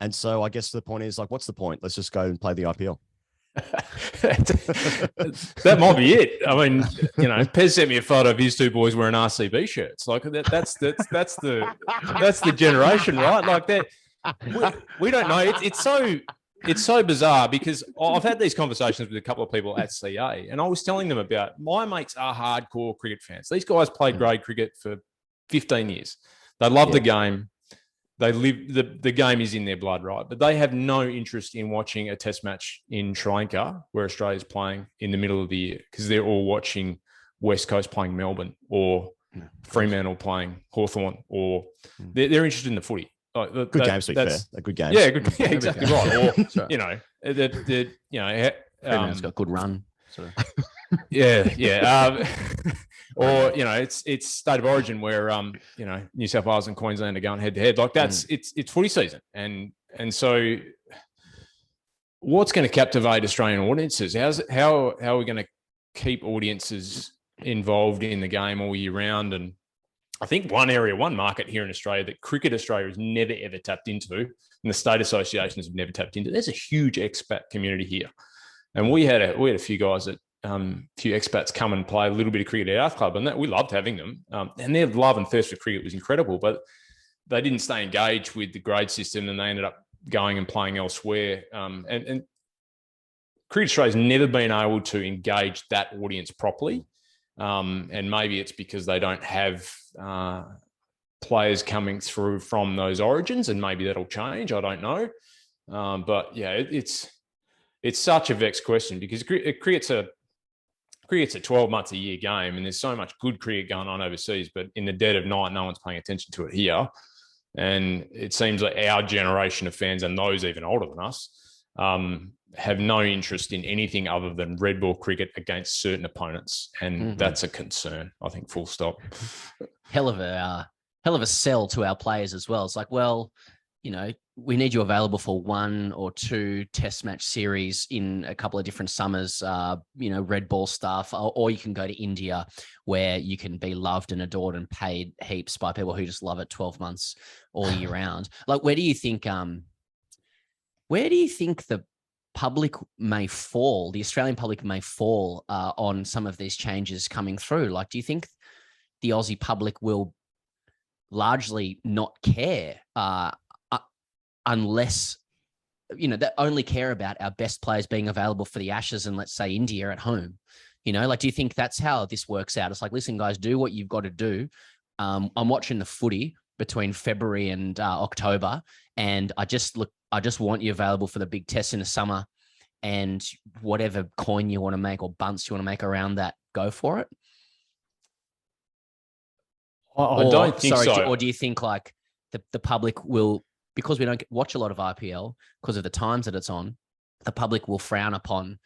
so I guess the point is, what's the point? Let's just go and play the IPL. That might be it. I mean, Pez sent me a photo of his two boys wearing RCB shirts. That's the generation, right? That we don't know. It's so bizarre because I've had these conversations with a couple of people at CA, and I was telling them about my mates are hardcore cricket fans. These guys played grade cricket for 15 years. They love the game. They live the game is in their blood, right? But they have no interest in watching a test match in Sri Lanka where Australia's playing in the middle of the year because they're all watching West Coast playing Melbourne or Fremantle playing Hawthorn, or they're interested in the footy. Like good games, to be fair. They're good games. Yeah, exactly right. Or right. Fremantle got a good run. So. Yeah. Or it's state of origin where New South Wales and Queensland are going head to head. Like that's it's footy season, and so what's going to captivate Australian audiences? How are we going to keep audiences involved in the game all year round? And I think one market here in Australia that Cricket Australia has never ever tapped into, and the state associations have never tapped into. There's a huge expat community here, and we had a few guys that. Few expats come and play a little bit of cricket at our club, and that we loved having them. And their love and thirst for cricket was incredible, but they didn't stay engaged with the grade system, and they ended up going and playing elsewhere. And Cricket Australia's never been able to engage that audience properly. And maybe it's because they don't have players coming through from those origins, and maybe that'll change. I don't know. But yeah, it's such a vexed question because cricket's a 12 months a year game, and there's so much good cricket going on overseas, but in the dead of night, no one's paying attention to it here. And it seems like our generation of fans, and those even older than us, have no interest in anything other than red ball cricket against certain opponents. And that's a concern, I think, full stop. Hell of a sell to our players as well. It's like, well, we need you available for 1 or 2 test match series in a couple of different summers, red ball stuff, or you can go to India where you can be loved and adored and paid heaps by people who just love it 12 months all year round. Like, where do you think the public may fall, the Australian public may fall on some of these changes coming through? Like, do you think the Aussie public will largely not care unless, they only care about our best players being available for the Ashes and, let's say, India at home? Like, do you think that's how this works out? It's like, listen, guys, do what you've got to do. I'm watching the footy between February and October, and I just want you available for the big tests in the summer, and whatever coin you want to make or bunts you want to make around that, go for it. I don't think so. Or do you think like the public will, because we don't watch a lot of IPL because of the times that it's on, the public will frown upon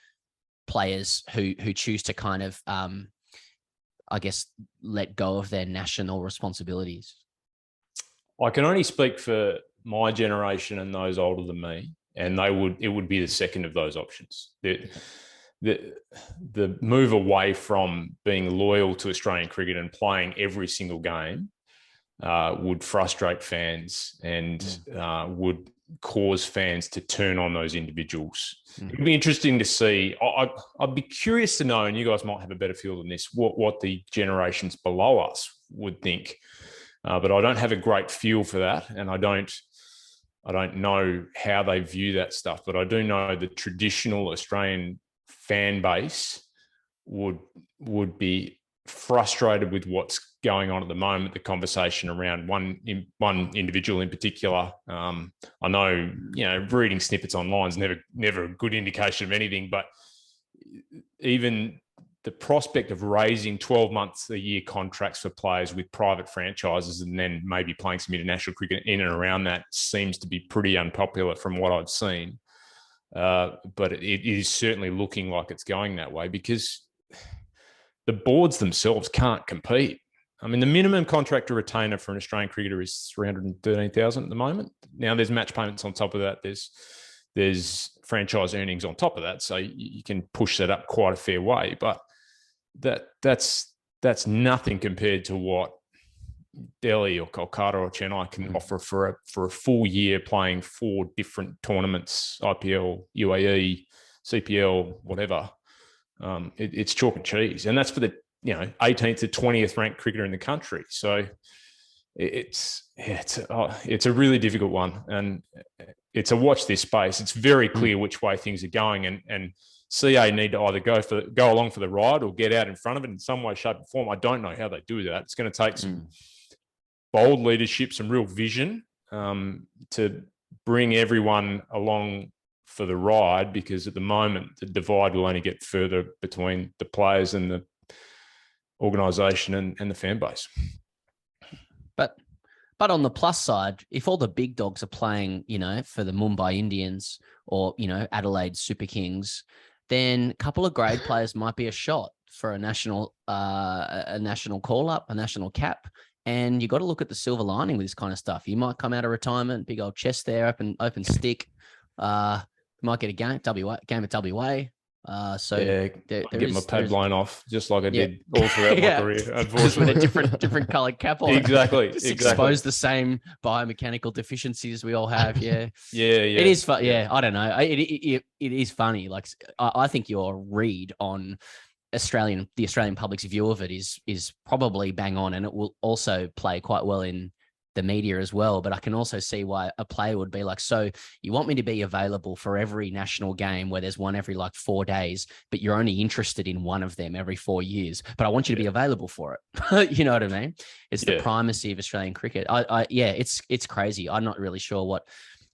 players who choose to kind of, I guess, let go of their national responsibilities? I can only speak for my generation and those older than me, and it would be the second of those options. The move away from being loyal to Australian cricket and playing every single game would frustrate fans and would cause fans to turn on those individuals. It'd be interesting to see. I'd be curious to know, and you guys might have a better feel than this, what the generations below us would think. But I don't have a great feel for that, and I don't know how they view that stuff. But I do know the traditional Australian fan base would be frustrated with what's going on at the moment. The conversation around one individual in particular. I know, reading snippets online is never a good indication of anything, but even the prospect of raising 12 months a year contracts for players with private franchises and then maybe playing some international cricket in and around that seems to be pretty unpopular from what I've seen. But it is certainly looking like it's going that way because the boards themselves can't compete. I mean, the minimum contract to retainer for an Australian cricketer is $313,000 at the moment. Now there's match payments on top of that. There's franchise earnings on top of that. So you can push that up quite a fair way, but that's nothing compared to what Delhi or Kolkata or Chennai can offer for a full year playing 4 different tournaments, IPL, UAE, CPL, whatever. It's chalk and cheese. And that's for the 18th to 20th ranked cricketer in the country. So it's a really difficult one, and it's a watch this space. It's very clear which way things are going, and CA need to either go along for the ride or get out in front of it in some way, shape, or form. I don't know how they do that. It's going to take some bold leadership, some real vision to bring everyone along for the ride, because at the moment the divide will only get further between the players and the organisation and the fan base. But on the plus side, if all the big dogs are playing, for the Mumbai Indians or, Adelaide Super Kings, then a couple of grade players might be a shot for a national call up, a national cap. And you got to look at the silver lining with this kind of stuff. You might come out of retirement, big old chest there, open stick. Might get a game at WA. Get my pad blown off just like I did all throughout my career, unfortunately. Just with a different coloured cap on. Exactly. Expose the same biomechanical deficiencies we all have. Yeah. Yeah. It is fun. Yeah. I don't know. It is funny. Like, I think your read on the Australian public's view of it is probably bang on, and it will also play quite well in the media as well. But I can also see why a player would be like, so you want me to be available for every national game where there's one every 4 days, but you're only interested in one of them every 4 years, but I want you to be available for it. You know what I mean? It's the primacy of Australian cricket. It's crazy. I'm not really sure what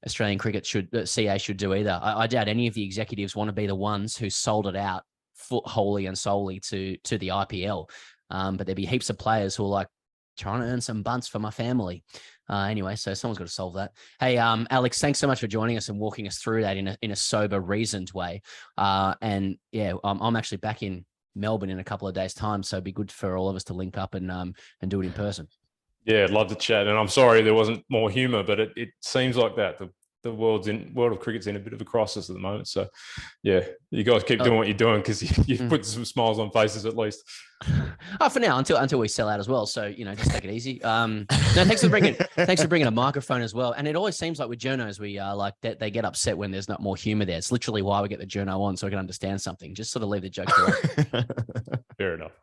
Australian cricket CA should do either. I doubt any of the executives want to be the ones who sold it out wholly and solely to the IPL. But there'd be heaps of players who are like, trying to earn some bunts for my family. Anyway, so someone's got to solve that. Hey, Alex, thanks so much for joining us and walking us through that in a sober, reasoned way. I'm actually back in Melbourne in a couple of days' time, so it'd be good for all of us to link up and do it in person. Yeah, I'd love to chat. And I'm sorry there wasn't more humour, but it seems like that. The world of cricket's in a bit of a crisis at the moment. So, yeah, you guys keep doing what you're doing, because you've put some smiles on faces at least. For now, until we sell out as well. So, just take it easy. No, thanks for bringing a microphone as well. And it always seems like with journos, we like that they get upset when there's not more humour there. It's literally why we get the journo on, so we can understand something. Just sort of leave the joke away. Fair enough.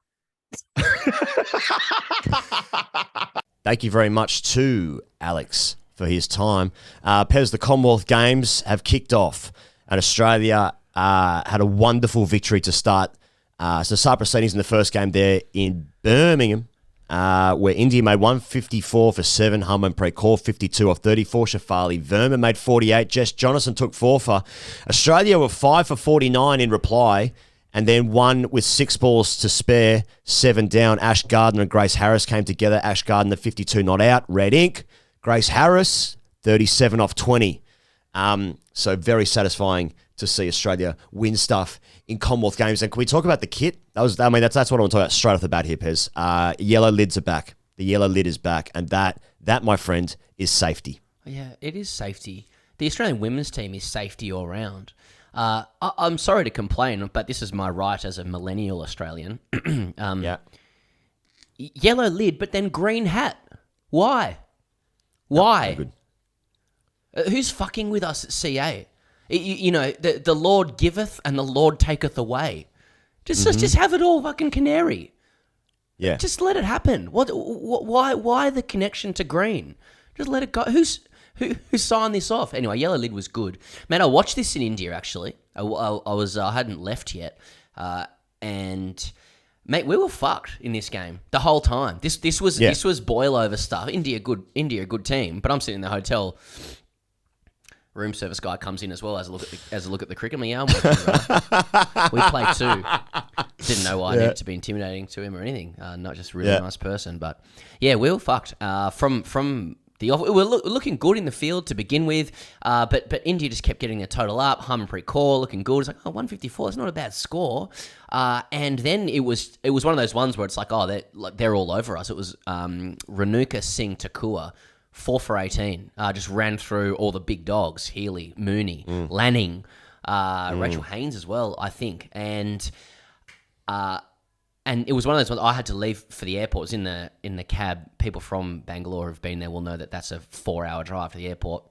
Thank you very much to Alex for his time. Pez, the Commonwealth Games have kicked off, and Australia had a wonderful victory to start proceedings in the first game there in Birmingham, where India made 154 for 7, Harmanpreet Kaur 52 off 34, Shafali Verma made 48, Jess Jonathan took 4 for. Australia were 5 for 49 in reply, and then one with 6 balls to spare, 7 down. Ash Gardner and Grace Harris came together. Ash Gardner 52 not out, red ink. Grace Harris, 37 off 20. So very satisfying to see Australia win stuff in Commonwealth Games. And can we talk about the kit? That's what I want to talk about straight off the bat here, Pez. Yellow lids are back. The yellow lid is back. And that, my friend, is safety. Yeah, it is safety. The Australian women's team is safety all round. I'm sorry to complain, but this is my right as a millennial Australian. Yellow lid, but then green hat. Why? Why? Who's fucking with us at CA? The Lord giveth and the Lord taketh away. Just have it all fucking canary. Yeah. Just let it happen. Why the connection to green? Just let it go. Who signed this off? Anyway, yellow lid was good. Man, I watched this in India actually. I hadn't left yet. And mate, we were fucked in this game the whole time. This was boil over stuff. India, good team. But I'm sitting in the hotel. Room service guy comes in as well as a look at the cricket. I'm watching, we played 2. Didn't know why I needed to be intimidating to him or anything. Not just a really nice person, but yeah, we were fucked. From the off, we were looking good in the field to begin with, but India just kept getting a total up. Harmanpreet Kaur looking good. It's like 154. It's not a bad score. And then it was one of those ones where it's like they're all over us. It was Renuka Singh Thakur. 4 for 18, just ran through all the big dogs, Healy, Mooney, Lanning, Rachel Haynes as well, I think. And it was one of those ones I had to leave for the airport. It was in the cab. People from Bangalore who've been there will know that that's a 4-hour drive to the airport.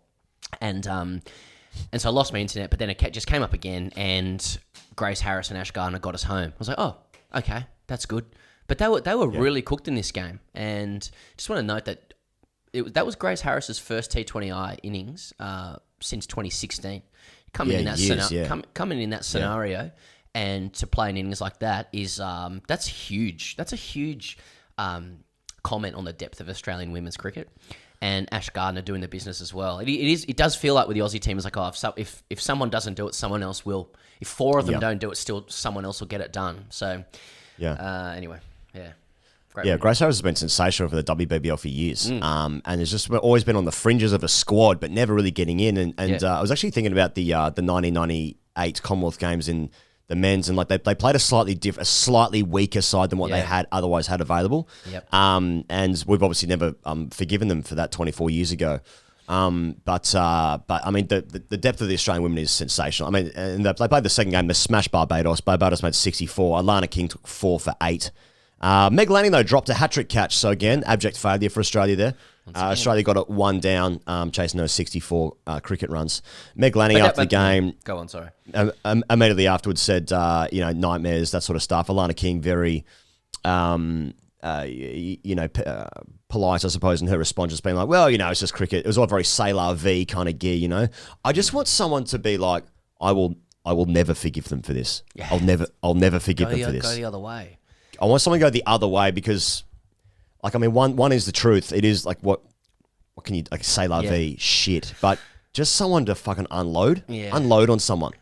And so I lost my internet, but then it just came up again, and Grace Harris and Ash Gardner got us home. I was like, oh, okay, that's good. But they were really cooked in this game. And just want to note that that was Grace Harris's first T20I innings since 2016. Coming in that scenario, and to play in innings like that is that's huge. That's a huge comment on the depth of Australian women's cricket. And Ash Gardner doing the business as well. It does feel like with the Aussie team, it's like, oh, if someone doesn't do it, someone else will. If four of them don't do it, still someone else will get it done. So, anyway, yeah. Grace Harris has been sensational for the WBBL for years. And has just always been on the fringes of a squad, but never really getting in. And I was actually thinking about the 1998 Commonwealth Games in the men's, and like they played a slightly weaker side than what they had otherwise had available. And we've obviously never forgiven them for that 24 years ago. But I mean the depth of the Australian women is sensational. I mean, and they played the second game. They smashed Barbados. Barbados made 64. Alana King took 4 for 8. Meg Lanning though dropped a hat-trick catch. So again, abject failure for Australia there. Australia got it 1 down, chasing those 64 cricket runs. Meg Lanning after the game, go on, sorry. Immediately afterwards said, nightmares, that sort of stuff. Alana King very, polite, I suppose, in her response, just being like, well, it's just cricket. It was all very C'est la vie kind of gear, I just want someone to be like, I will never forgive them for this. Yeah. I'll never forgive them for this. Go the other way. I want someone to go the other way because, like, I mean, one is the truth. It is like what can you like say la vie shit, but just someone to fucking unload on someone.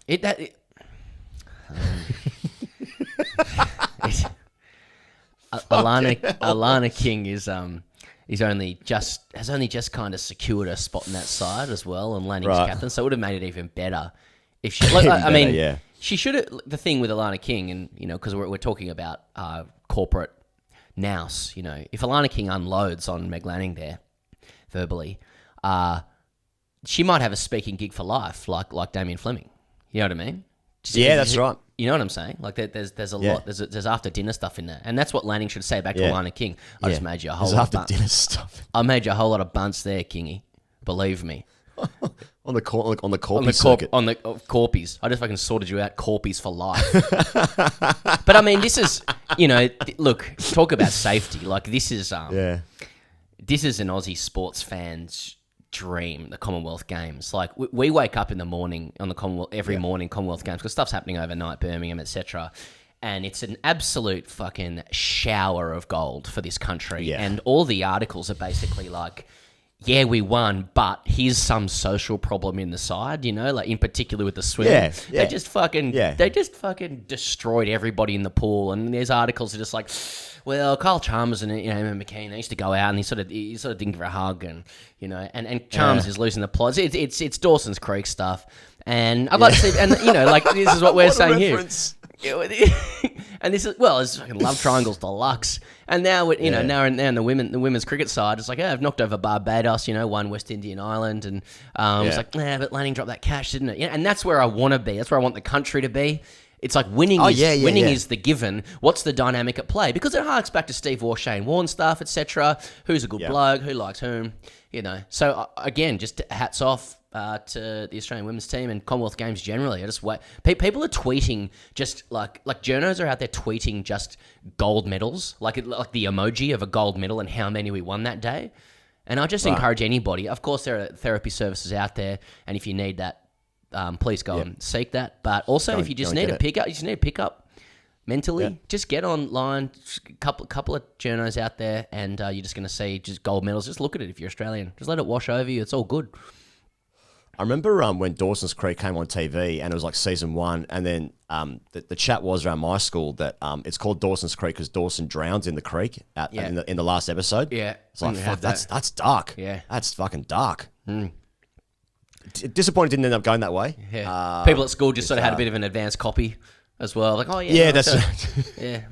Alana King has only just kind of secured a spot in that side as well, and Lanning's captain, so it would have made it even better if she. She should have. The thing with Alana King, and because we're talking about corporate nous, if Alana King unloads on Meg Lanning there verbally, she might have a speaking gig for life, like Damien Fleming. You know what I mean? That's right. You know what I'm saying? Like there's a lot. There's after dinner stuff in there, and that's what Lanning should say back to Alana King. I just made you a whole lot of dinner stuff. I made you a whole lot of bunts there, Kingy. Believe me. on the corpies circuit. On the corpies. I just fucking sorted you out, corpies for life. But I mean, this is look, talk about safety. Like this is this is an Aussie sports fan's dream, the Commonwealth Games. Like we wake up in the morning on the Commonwealth every morning Commonwealth Games because stuff's happening overnight, Birmingham, etc. And it's an absolute fucking shower of gold for this country. Yeah. And all the articles are basically like, yeah, we won, but here's some social problem in the side, like in particular with the swim. Yeah. They just fucking destroyed everybody in the pool. And there's articles that are just like, well, Kyle Chalmers and McKean, they used to go out and he sort of didn't give her a hug, and and Chalmers is losing the plot. It's Dawson's Creek stuff, and I'd like to see, and like this is what we're saying here. And this is it's fucking love triangles deluxe. And now now in the women's cricket side, it's like, I've knocked over Barbados, won West Indian Island, and it's like, but Lanning dropped that cash, didn't it? And that's where I want to be. That's where I want the country to be. It's like winning is the given. What's the dynamic at play? Because it harks back to Steve Waugh, Shane Warne stuff, etc. Who's a good bloke? Who likes whom? So again, just hats off to the Australian women's team and Commonwealth Games generally. I just wait. People are tweeting just like journos are out there tweeting just gold medals, like the emoji of a gold medal and how many we won that day. And I just encourage anybody. Of course, there are therapy services out there, and if you need that, please go and seek that. But also, if you just need a pickup, mentally, just get online. Couple of journos out there, and you're just going to see just gold medals. Just look at it if you're Australian. Just let it wash over you. It's all good. I remember when Dawson's Creek came on TV, and it was like season 1, and then the chat was around my school that it's called Dawson's Creek because Dawson drowns in the creek in the last episode. Yeah, it's like fuck, that's dark. Yeah, that's fucking dark. Disappointed didn't end up going that way. Yeah, people at school just sort of had a bit of an advanced copy as well. Like, my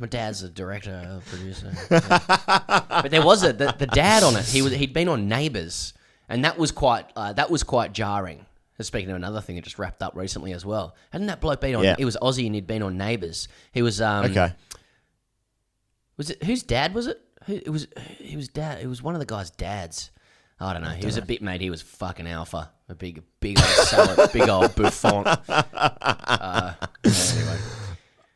dad's a director, a producer. Yeah. But there was the dad on it. He'd been on Neighbours. And that was quite jarring. Speaking of another thing that just wrapped up recently as well. Hadn't that bloke been on? Yeah. It was Aussie and he'd been on Neighbours. He was okay. Was it whose dad was it? It was dad. It was one of the guy's dads. I don't know. He was a bit mate. He was fucking alpha. A big old salad, big old bouffant. Anyway.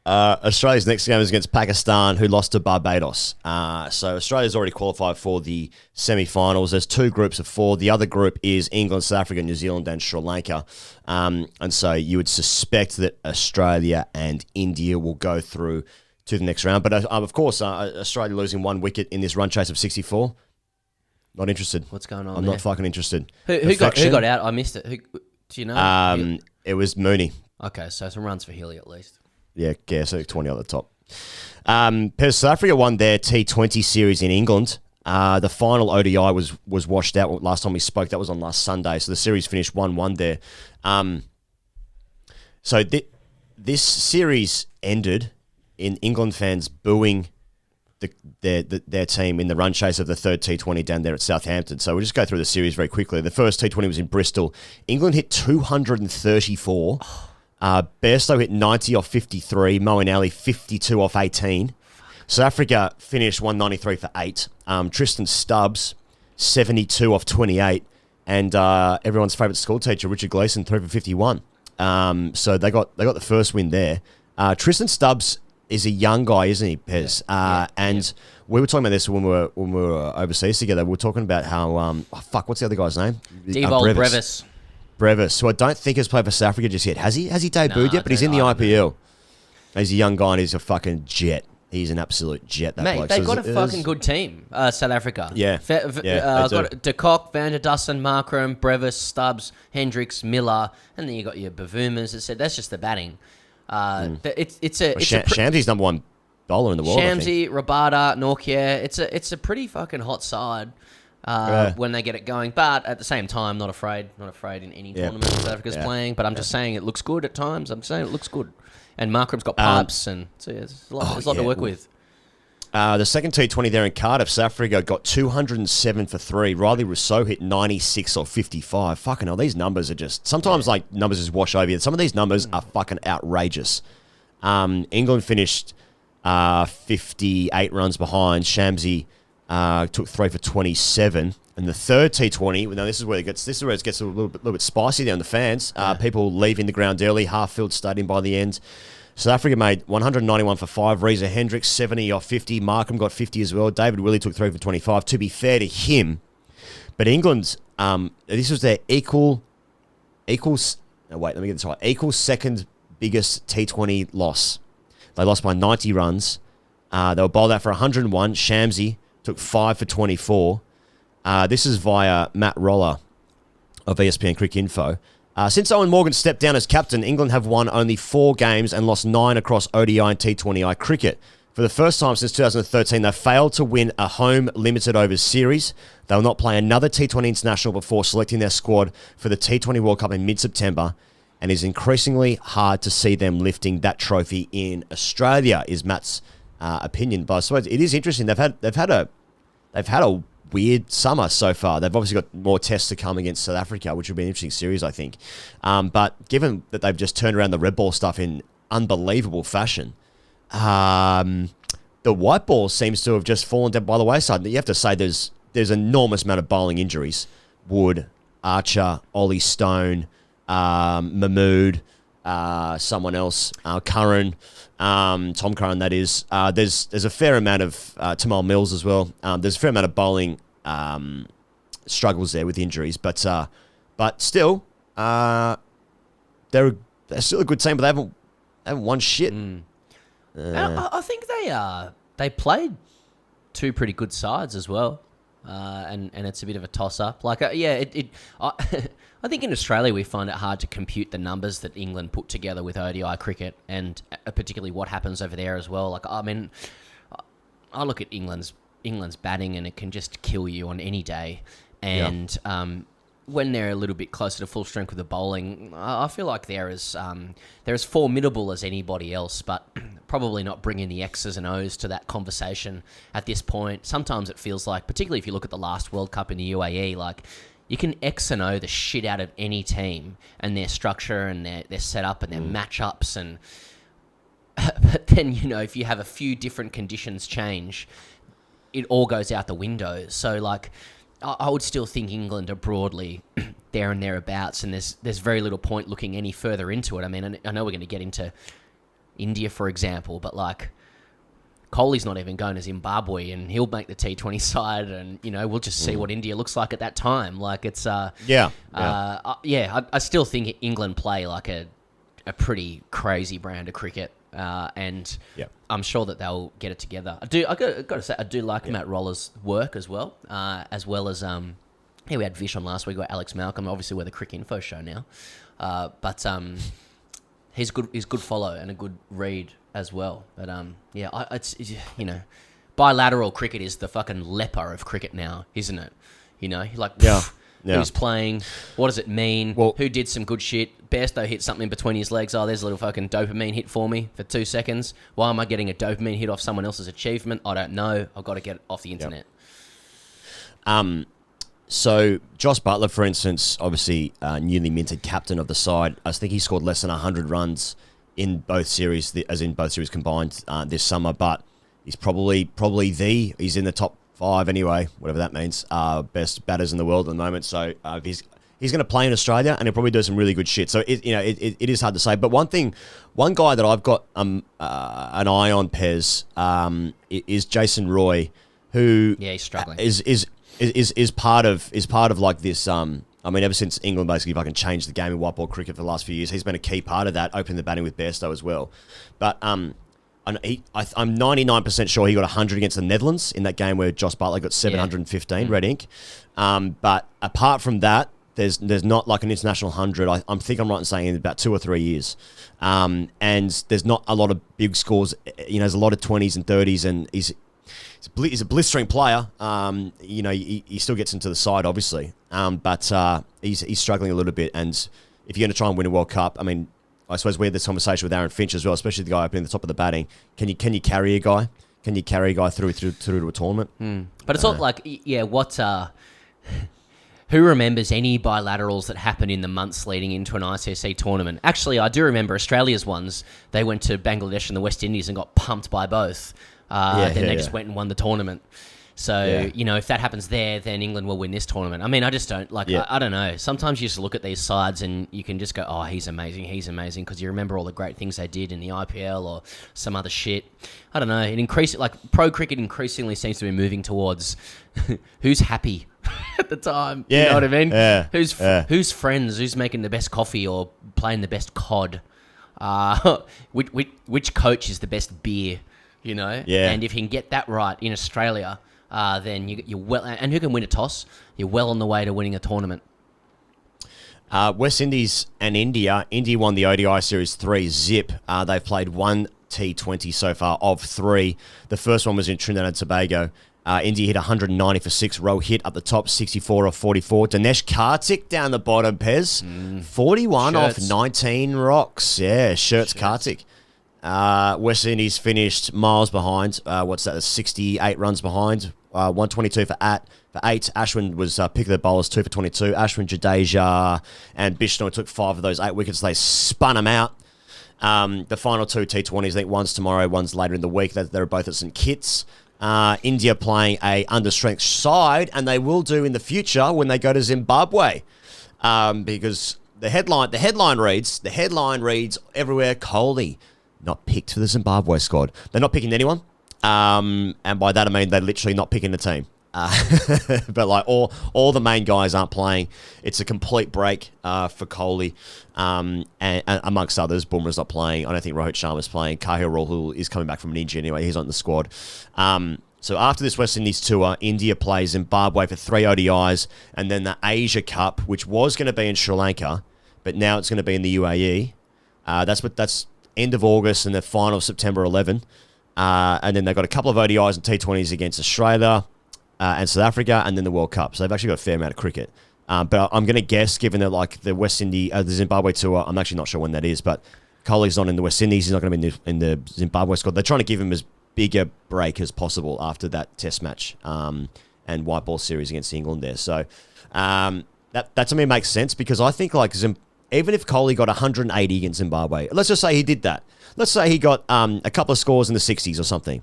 Australia's next game is against Pakistan, who lost to Barbados. So Australia's already qualified for the semi-finals. There's 2 groups of 4. The other group is England, South Africa, New Zealand, and Sri Lanka. And so you would suspect that Australia and India will go through to the next round. But of course, Australia losing 1 wicket in this run chase of 64. Not interested. What's going on? I'm not fucking interested. Who got out? I missed it. Do you know? It was Mooney. Okay, so some runs for Healy at least. Yeah, so 20 on the top. South Africa won their T20 series in England. The final ODI was washed out last time we spoke. That was on last Sunday. So the series finished 1-1 there. So this series ended in England fans booing their team in the run chase of the third T20 down there at Southampton. So we'll just go through the series very quickly. The first T20 was in Bristol. England hit 234. Bairstow hit 90 off 53. Moeen Ali 52 off 18. South Africa finished 193 for 8. Tristan Stubbs 72 off 28. And everyone's favourite school teacher, Richard Gleeson, 3 for 51. So they got the first win there. Tristan Stubbs is a young guy, isn't he, Pez? We were talking about this when we were overseas together. We were talking about how what's the other guy's name? Devold Brevis. Brevis, who I don't think has played for South Africa just yet. Has he debuted yet? But he's in the IPL. He's a young guy and he's a fucking jet. He's an absolute jet, that bloke. They've got a fucking good team, South Africa. Yeah. Got De Kock, Van der Dussen, Markram, Brevis, Stubbs, Hendricks, Miller, and then you got your Bavumers. That's just the batting. Shamsi's number 1 bowler in the world. Shamsi, Rabada, Nortje. It's a pretty fucking hot side when they get it going. But at the same time, not afraid in any tournament South Africa's playing. But I'm just saying it looks good at times. I'm saying it looks good. And Markram's got pipes, and so there's a lot to work with. The second T20 there in Cardiff, South Africa got 207 for 3. Riley Rousseau hit 96 or 55. Fucking hell, these numbers are just... Sometimes, numbers just wash over you. Some of these numbers are fucking outrageous. England finished 58 runs behind. Shamsi took 3 for 27. And the third T20, now this is where it gets a little bit spicy there on the fans. People leaving the ground early, half-filled stadium by the end. South Africa made 191 for 5. Reza Hendricks, 70 off 50. Markham got 50 as well. David Willey took 3 for 25. To be fair to him, but England, this was their equal second biggest T20 loss. They lost by 90 runs. They were bowled out for 101. Shamsi took 5 for 24. This is via Matt Roller of ESPNCricInfo. Since Owen Morgan stepped down as captain, England have won only 4 games and lost 9 across ODI and T20I cricket. For the first time since 2013, they failed to win a home limited overs series. They will not play another T20 international before selecting their squad for the T20 World Cup in mid-September, and is increasingly hard to see them lifting that trophy in Australia, is Matt's opinion. But I suppose it is interesting. They've had a weird summer so far. They've obviously got more tests to come against South Africa, which will be an interesting series, I think. But given that they've just turned around the red ball stuff in unbelievable fashion, the white ball seems to have just fallen down by the wayside. You have to say there's an enormous amount of bowling injuries. Wood, Archer, Ollie Stone, Mahmood, someone else, Curran, Tom Curran, that is. There's a fair amount of Tamal Mills as well. There's a fair amount of bowling struggles there with injuries, but still, they're still a good team, but they haven't won shit. I think they played 2 pretty good sides as well, and it's a bit of a toss up. I think in Australia we find it hard to compute the numbers that England put together with ODI cricket, and particularly what happens over there as well. I look at England's batting and it can just kill you on any day. And when they're a little bit closer to full strength with the bowling, I feel like they're as formidable as anybody else, but probably not bringing the X's and O's to that conversation at this point. Sometimes it feels like, particularly if you look at the last World Cup in the UAE, you can X and O the shit out of any team and their structure and their setup and their matchups, and but then if you have a few different conditions change, it all goes out the window. So I would still think England are broadly there and thereabouts, and there's very little point looking any further into it. I mean, I know we're going to get into India, for example, but like Kohli's not even going to Zimbabwe, and he'll make the T20 side, and we'll just see what India looks like at that time. Like it's I still think England play like a pretty crazy brand of cricket, and I'm sure that they'll get it together. I got to say, I do like Matt Roller's work as well as we had Vish on last week, we got Alex Malcolm. Obviously, we're the CricInfo show now, but he's good. He's good follow and a good read as well. But it's bilateral cricket is the fucking leper of cricket now, isn't it? Who's playing? What does it mean? Well, who did some good shit? Bairstow hit something between his legs. Oh, there's a little fucking dopamine hit for me for 2 seconds. Why am I getting a dopamine hit off someone else's achievement? I don't know. I've got to get it off the internet. So Josh Butler, for instance, obviously newly minted captain of the side. I think he scored less than 100 runs in both series, combined this summer. But he's probably he's in the top 5 anyway, whatever that means. Best batters in the world at the moment. So he's going to play in Australia, and he'll probably do some really good shit. So it is hard to say. But one guy that I've got an eye on, Pez, is Jason Roy, who he's struggling. Is part of like this. I mean, ever since England basically fucking changed the game in white ball cricket for the last few years, he's been a key part of that, opening the batting with Bairstow as well. But I'm 99% sure he got 100 against the Netherlands in that game where Josh Butler got 715 red ink. But apart from that, there's not like an international 100. I think I'm right in saying in about 2 or 3 years. And there's not a lot of big scores. There's a lot of 20s and 30s, and he's a blistering player. He still gets into the side, obviously. But he's struggling a little bit. And if you're going to try and win a World Cup, I mean, I suppose we had this conversation with Aaron Finch as well, especially the guy opening the top of the batting. Can you carry a guy? Can you carry a guy through to a tournament? But it's not like, who remembers any bilaterals that happened in the months leading into an ICC tournament? Actually, I do remember Australia's ones. They went to Bangladesh and the West Indies and got pumped by both. They just went and won the tournament. So, if that happens there, then England will win this tournament. I mean, I just don't, I don't know. Sometimes you just look at these sides and you can just go, oh, he's amazing, because you remember all the great things they did in the IPL or some other shit. I don't know. Pro cricket increasingly seems to be moving towards who's happy at the time. You know what I mean? Yeah. Who's friends? Who's making the best coffee or playing the best COD? Which coach is the best beer? And if you can get that right in Australia, then you're well. And who can win a toss? You're well on the way to winning a tournament. West Indies and India. India won the ODI Series 3-zip. They've played 1 T20 so far of 3. The first one was in Trinidad and Tobago. India hit 190 for 6. Rohit up the top, 64 off 44. Dinesh Karthik down the bottom, Pez. 41 off 19 rocks. Yeah, Shirts Karthik. West Indies finished miles behind. 68 runs behind. 122 for 8. Ashwin was pick of the bowlers, 2 for 22. Ashwin, Jadeja, and Bishnoi took 5 of those 8 wickets. They spun them out. The final 2 T20s, I think one's tomorrow, one's later in the week. They're both at St Kitts. India playing a understrength side, and they will do in the future when they go to Zimbabwe, because the headline reads everywhere: Kohli not picked for the Zimbabwe squad. They're not picking anyone, and by that I mean they're literally not picking the team. But like all the main guys aren't playing. It's a complete break for Kohli, and amongst others, Bumrah's not playing. I don't think Rohit Sharma's playing. Kahil Rahul is coming back from an injury anyway. He's on the squad. So after this West Indies tour, India plays Zimbabwe for 3 ODIs, and then the Asia Cup, which was going to be in Sri Lanka, but now it's going to be in the UAE. That's end of August and the final of September 11. And then they've got a couple of ODIs and T20s against Australia and South Africa, and then the World Cup. So they've actually got a fair amount of cricket. But I'm going to guess, given that like the the Zimbabwe tour, I'm actually not sure when that is, but Kohli's not in the West Indies. He's not going to be in the Zimbabwe squad. They're trying to give him as big a break as possible after that Test match and white ball series against England there. So that to me makes sense, because I think like even if Kohli got 180 against Zimbabwe, let's just say he did that. Let's say he got a couple of scores in the 60s or something.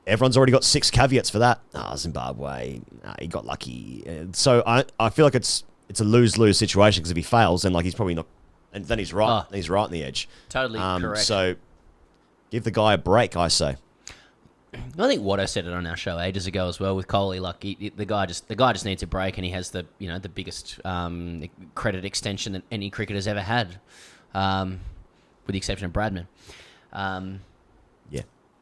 Everyone's already got 6 caveats for that. Zimbabwe, he got lucky. So I feel like it's a lose-lose situation, because if he fails, then like he's probably not And then he's right. He's right on the edge. Totally correct. So give the guy a break, I say. I think Watto said it on our show ages ago as well with Coley. Like the guy just needs a break, and he has the biggest credit extension that any cricketer's ever had, with the exception of Bradman. Yeah.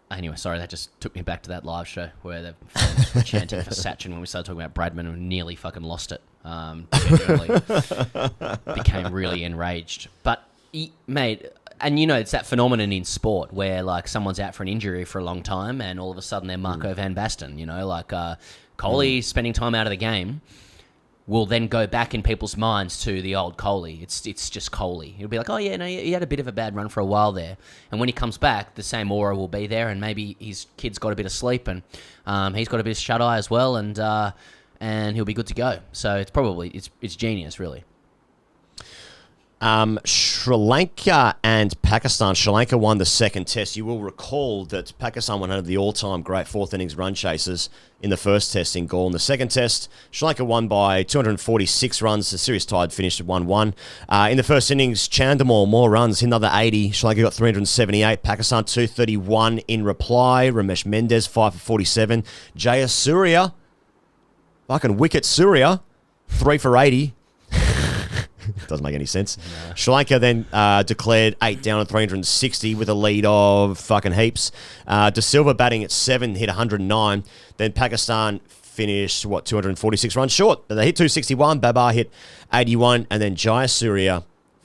Anyway, sorry, that just took me back to that live show where the fans were chanting for Sachin when we started talking about Bradman and nearly fucking lost it. Genuinely became really enraged. But, mate, and it's that phenomenon in sport where, like, someone's out for an injury for a long time and all of a sudden they're Marco van Basten, like Coley spending time out of the game will then go back in people's minds to the old Coley. It's just Coley. He'll be like, oh, yeah, no, he had a bit of a bad run for a while there. And when he comes back, the same aura will be there, and maybe his kid's got a bit of sleep, and he's got a bit of shut-eye as well, and he'll be good to go. So it's genius, really. Sri Lanka and Pakistan. Sri Lanka won the second test. You will recall that Pakistan won one of the all-time great fourth innings run chasers in the first test in Gaul. In the second test, Sri Lanka won by 246 runs. The series tied, finished at 1-1. In the first innings, Chandamal, more runs, hit another 80. Sri Lanka got 378. Pakistan 231 in reply. Ramesh Mendez 5 for 47. Jayasuriya, fucking wicket Surya, 3 for 80. Doesn't make any sense. No. Sri Lanka then declared 8 down at 360 with a lead of fucking heaps. De Silva batting at 7, hit 109. Then Pakistan finished, 246 runs short. They hit 261. Babar hit 81. And then Jayasuriya,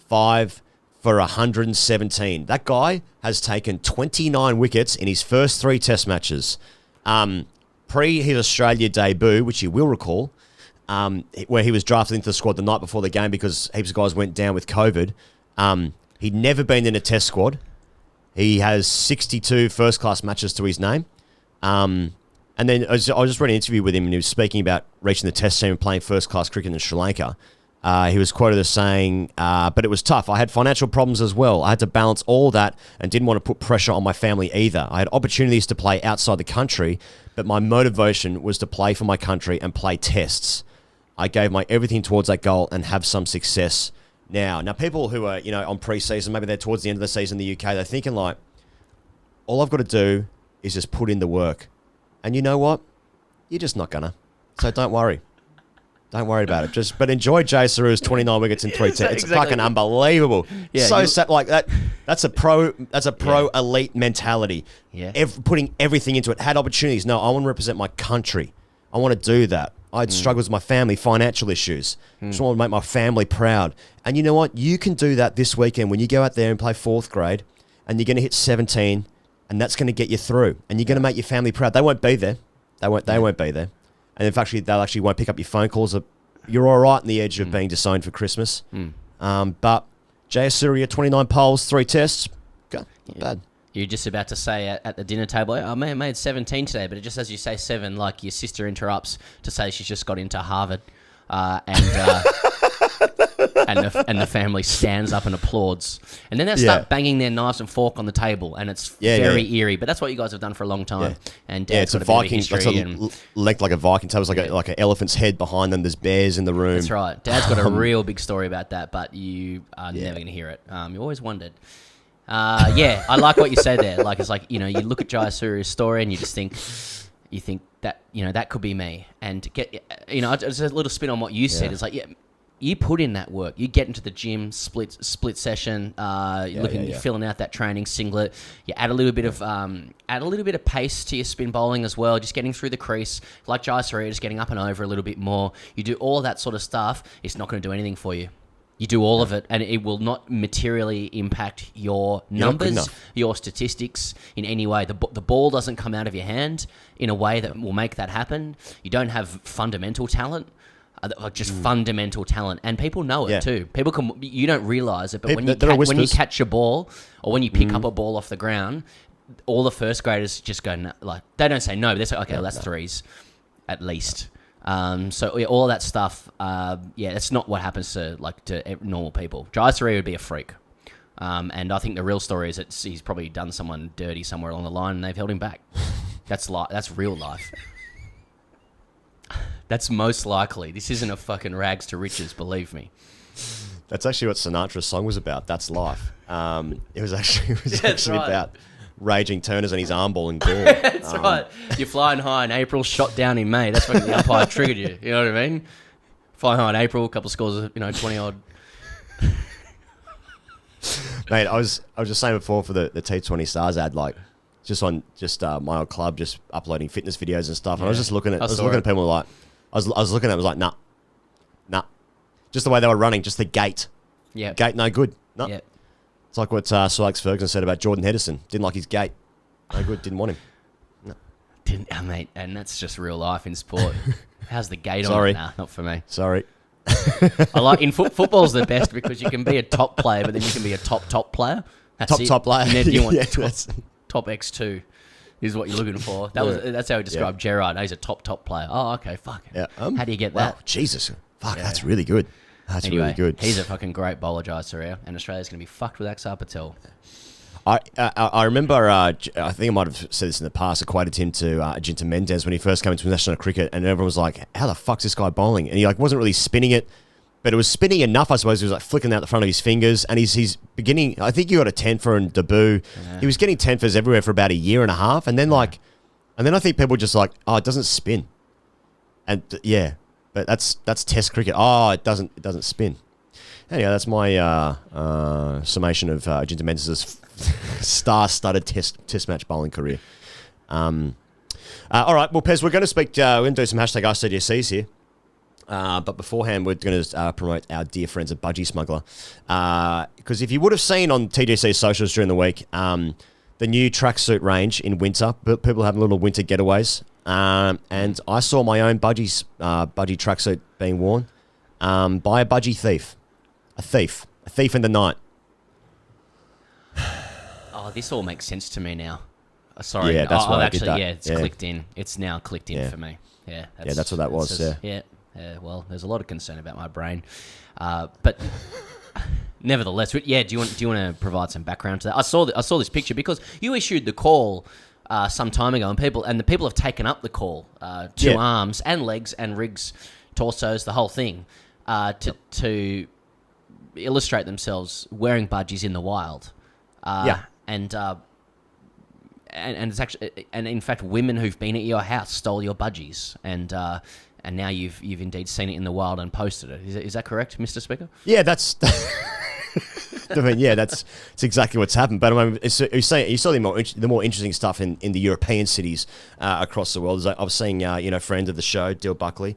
5 for 117. That guy has taken 29 wickets in his first 3 test matches. Pre his Australia debut, which you will recall, where he was drafted into the squad the night before the game because heaps of guys went down with COVID. He'd never been in a test squad. He has 62 first-class matches to his name. And then I just read an interview with him, and he was speaking about reaching the test team and playing first-class cricket in Sri Lanka. He was quoted as saying, but it was tough. I had financial problems as well. I had to balance all that and didn't want to put pressure on my family either. I had opportunities to play outside the country, but my motivation was to play for my country and play tests. I gave my everything towards that goal and have some success now. Now, people who are, on pre-season, maybe they're towards the end of the season in the UK, they're thinking like, all I've got to do is just put in the work. And you know what? You're just not gonna. So don't worry. Don't worry about it. But enjoy Jayasuriya's 29 wickets in 3 tests. It's exactly. Fucking unbelievable. Yeah, so sad, like that. That's a pro elite mentality. Yeah. Putting everything into it. Had opportunities. No, I want to represent my country. I want to do that. I had struggles with my family, financial issues. Just want to make my family proud. And you know what? You can do that this weekend when you go out there and play 4th grade and you're going to hit 17 and that's going to get you through. And you're going to make your family proud. They won't be there. They won't be there. And in fact, they'll won't pick up your phone calls. You're all right on the edge of being disowned for Christmas. But Jayasuriya, 29 poles, 3 tests. Not bad. You're just about to say at the dinner table, I may have made 17 today, but just as you say 7, like your sister interrupts to say she's just got into Harvard, and the family stands up and applauds. And then they start banging their knives and fork on the table, and it's very eerie. But that's what you guys have done for a long time. Yeah. And Dad's it's a Viking. It's length like a Viking table. It's like an elephant's head behind them. There's bears in the room. That's right. Dad's got a real big story about that, but you are never going to hear it. You always wondered. I like what you said there. Like, it's like, you look at Jayasuriya's story and you think that, that could be me. And just a little spin on what you said. It's like, you put in that work. You get into the gym, split session, you're filling out that training singlet. You add a little bit of pace to your spin bowling as well, just getting through the crease. Like Jayasuriya, just getting up and over a little bit more. You do all of that sort of stuff. It's not going to do anything for you. You do all of it, and it will not materially impact your numbers, your statistics in any way. The ball doesn't come out of your hand in a way that will make that happen. You don't have fundamental talent, fundamental talent, and people know it too. People you don't realize it, but when you catch a ball or when you pick up a ball off the ground, all the first graders just go they don't say no. They say okay, that's 3s at least. So all that stuff, that's not what happens to normal people. Jayasuriya would be a freak. And I think the real story is that he's probably done someone dirty somewhere along the line and they've held him back. That's real life. That's most likely. This isn't a fucking rags to riches, believe me. That's actually what Sinatra's song was about. That's life. It was actually right. about raging turners and his arm ball and ball. That's right. You're flying high in April, shot down in May. That's when the umpire triggered you. You know what I mean? Flying high in April, a couple of scores of 20 odd. Mate, I was just saying before for the T20 Stars ad, like my old club, just uploading fitness videos and stuff. And I was just looking at people like I was looking at it, I was like, nah. Just the way they were running, just the gait. Yeah. Gait no good. No. Yep. It's like what Sir Alex Ferguson said about Jordan Henderson. Didn't like his gait. No good, didn't want him. No. Mate, and that's just real life in sport. How's the gate on Sorry. it? Nah, not for me. Sorry. I like in football's the best because you can be a top player, but then you can be a top player. That's Top player. And then you want Yeah, top X2 is what you're looking for. That's how he described Gerrard. He's a top player. Oh, okay, fuck. Yeah. How do you get Wow, that? Jesus. Fuck, that's really good. That's Anyway, really good. He's a fucking great bowler, Jai Surya, and Australia's going to be fucked with Axar Patel. I remember, I think I might have said this in the past, equated him to Ajinta Mendez when he first came into international cricket, and everyone was like, how the fuck's this guy bowling? And he wasn't really spinning it, but it was spinning enough, I suppose. He was flicking out the front of his fingers, and he's beginning, I think he got a 10-fer in debut. Yeah. He was getting 10-fers everywhere for about a year and a half, and then I think people were just like, oh, it doesn't spin. And but that's test cricket. Oh, it doesn't spin. Anyway, that's my summation of Ajinta Mendez's star-studded test match bowling career. All right, well, Pez, we're going to do some hashtag AskTGCs here. But beforehand, we're going to promote our dear friends at Budgy Smuggler. Because if you would have seen on TGC socials during the week, the new tracksuit range in winter, people having little winter getaways. And I saw my own Budgy tracksuit being worn by a Budgy thief. A thief in the night. Oh, this all makes sense to me now. Sorry. Yeah, that's why I actually, did that. yeah, it's clicked in. It's now clicked in for me. Yeah, that's what that was. Yeah. Well, there's a lot of concern about my brain, but nevertheless, yeah. Do you want to provide some background to that? I saw this picture because you issued the call some time ago, and the people have taken up the call to arms and legs and rigs, torsos, the whole thing, to illustrate themselves wearing budgies in the wild. And it's actually, and in fact, women who've been at your house stole your budgies, and now you've indeed seen it in the wild and posted it. Is that correct, Mr. Speaker? Yeah, that's. I mean, that's exactly what's happened. But I mean, you saw the more interesting stuff in the European cities across the world. I was seeing, friend of the show, Dill Buckley.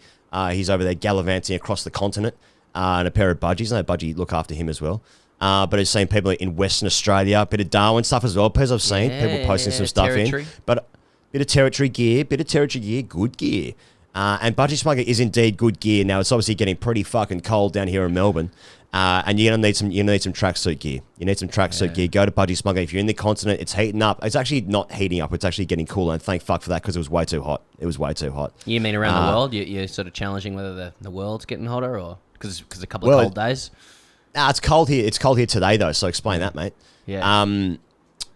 He's over there gallivanting across the continent in a pair of budgies. I know Budgy look after him as well. But I've seen people in Western Australia, a bit of Darwin stuff as well. Because I've seen people posting some stuff in. But a bit of territory gear, good gear. And Budgy Smuggler is indeed good gear. Now, it's obviously getting pretty fucking cold down here in Melbourne. And you're gonna need some tracksuit gear. You need some tracksuit gear. Go to Budgy Smuggler. If you're in the continent, it's heating up. It's actually not heating up. It's actually getting cooler. And thank fuck for that because it was way too hot. You mean around the world? You're sort of challenging whether the world's getting hotter or because a couple of cold days? It's cold here. It's cold here today though. So explain that, mate. Yeah.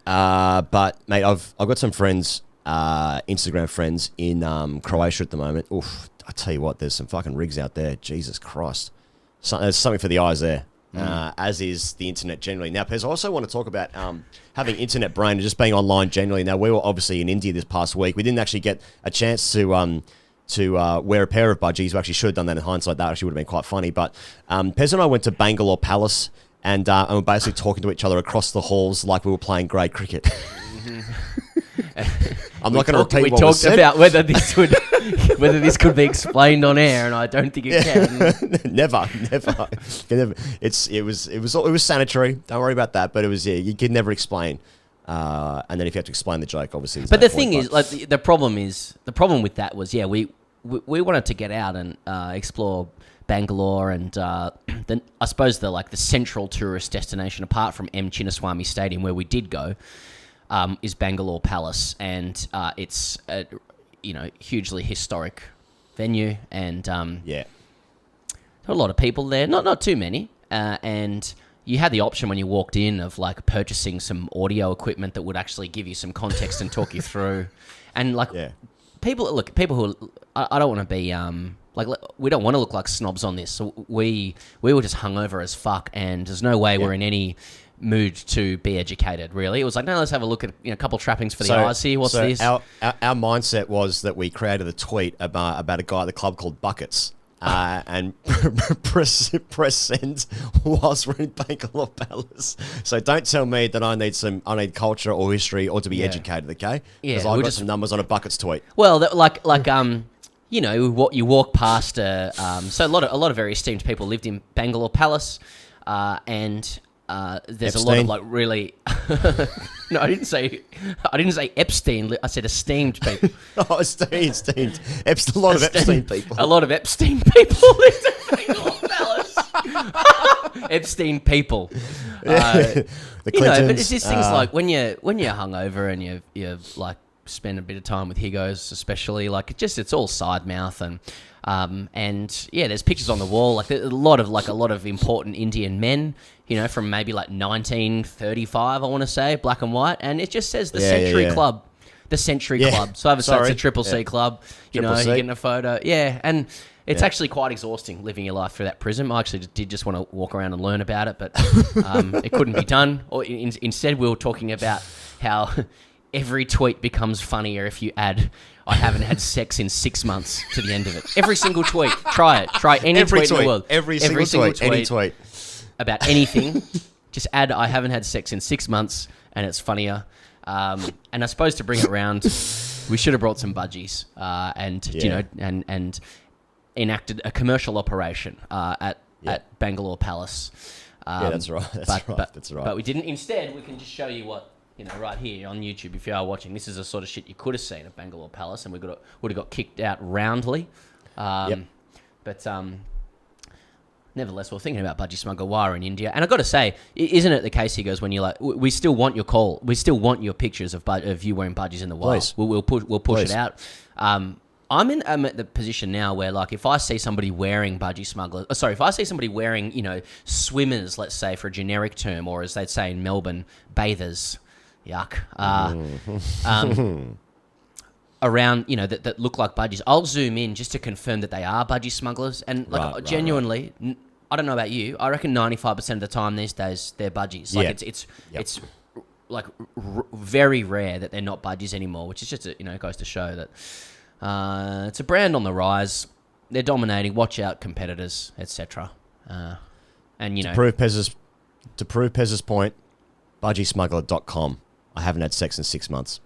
But mate, I've got some friends, Instagram friends in Croatia at the moment. Oof, I tell you what, there's some fucking rigs out there. Jesus Christ. There's something for the eyes there, as is the internet generally. Now, Pez, I also want to talk about having internet brain and just being online generally. Now, we were obviously in India this past week. We didn't actually get a chance to wear a pair of budgies. We actually should have done that in hindsight. That actually would have been quite funny. But Pez and I went to Bangalore Palace and we're basically talking to each other across the halls like we were playing grade cricket. I'm not going to repeat what was said. We talked about whether this could be explained on air, and I don't think it can. Never. It was sanitary. Don't worry about that. But it was you could never explain. And then if you have to explain the joke, obviously. But the thing is, like the problem with that was, we wanted to get out and explore Bangalore and then I suppose the central tourist destination apart from M. Chinnaswamy Stadium where we did go. Is Bangalore Palace, and it's a hugely historic venue, and there were a lot of people there, not too many, and you had the option when you walked in of purchasing some audio equipment that would actually give you some context and talk you through, and people who I don't want to be Like, we don't want to look like snobs on this. So we were just hungover as fuck, and there's no way we're in any mood to be educated, really. It was like, no, let's have a look at a couple trappings for the eyes here. What's this? Our mindset was that we created a tweet about a guy at the club called Buckets. And press send whilst we're in Bangalore Palace. So don't tell me that I need culture or history or to be educated, okay? Because I've got some numbers on a Buckets tweet. Well, you know, what you walk past. So a lot of very esteemed people lived in Bangalore Palace, and there's Epstein. a lot of like really. No, I didn't say Epstein. I said esteemed people. Oh, esteemed. A lot of Epstein people. A lot of Epstein people lived in Bangalore Palace. Epstein people. The You know, Clintons, but it's just things like when you're hungover and you like spend a bit of time with Higgos, especially, like it's all side mouth and there's pictures on the wall, like a lot of important Indian men, you know, from maybe like 1935, I want to say, black and white, and it just says the Century Club. The Century Club. So obviously it's a Triple C club. You know, you're getting a photo. Yeah, and it's actually quite exhausting living your life through that prism. I actually did just want to walk around and learn about it, but it couldn't be done. Or instead, we were talking about how every tweet becomes funnier if you add "I haven't had sex in 6 months" to the end of it. Every single tweet. Try it. Try any tweet in the world. Every single tweet. Any tweet. About anything. Just add "I haven't had sex in 6 months" and it's funnier. And I suppose to bring it around, we should have brought some budgies you know, and enacted a commercial operation at Bangalore Palace. That's right. That's right. But we didn't. Instead, we can just show you what, you know, right here on YouTube. If you are watching, this is the sort of shit you could have seen at Bangalore Palace, and would have got kicked out roundly. But nevertheless, we're thinking about Budgy Smuggler while we're in India. And I've got to say, isn't it the case, he goes, when you're like, we still want your call. We still want your pictures of you wearing budgies in the wild. Please. We'll push it out. I'm at the position now where, like, if I see somebody wearing Budgy Smuggler, if I see somebody wearing, you know, swimmers, let's say, for a generic term, or as they'd say in Melbourne, bathers, yuck, around, you know, that look like budgies, I'll zoom in just to confirm that they are Budgy Smugglers. And like, genuinely, I don't know about you, I reckon 95% of the time these days they're budgies. Like it's like very rare that they're not budgies anymore, which is just goes to show that it's a brand on the rise. They're dominating. Watch out, competitors, etc. And you know, to prove Pez's point, budgysmuggler.com. I haven't had sex in 6 months.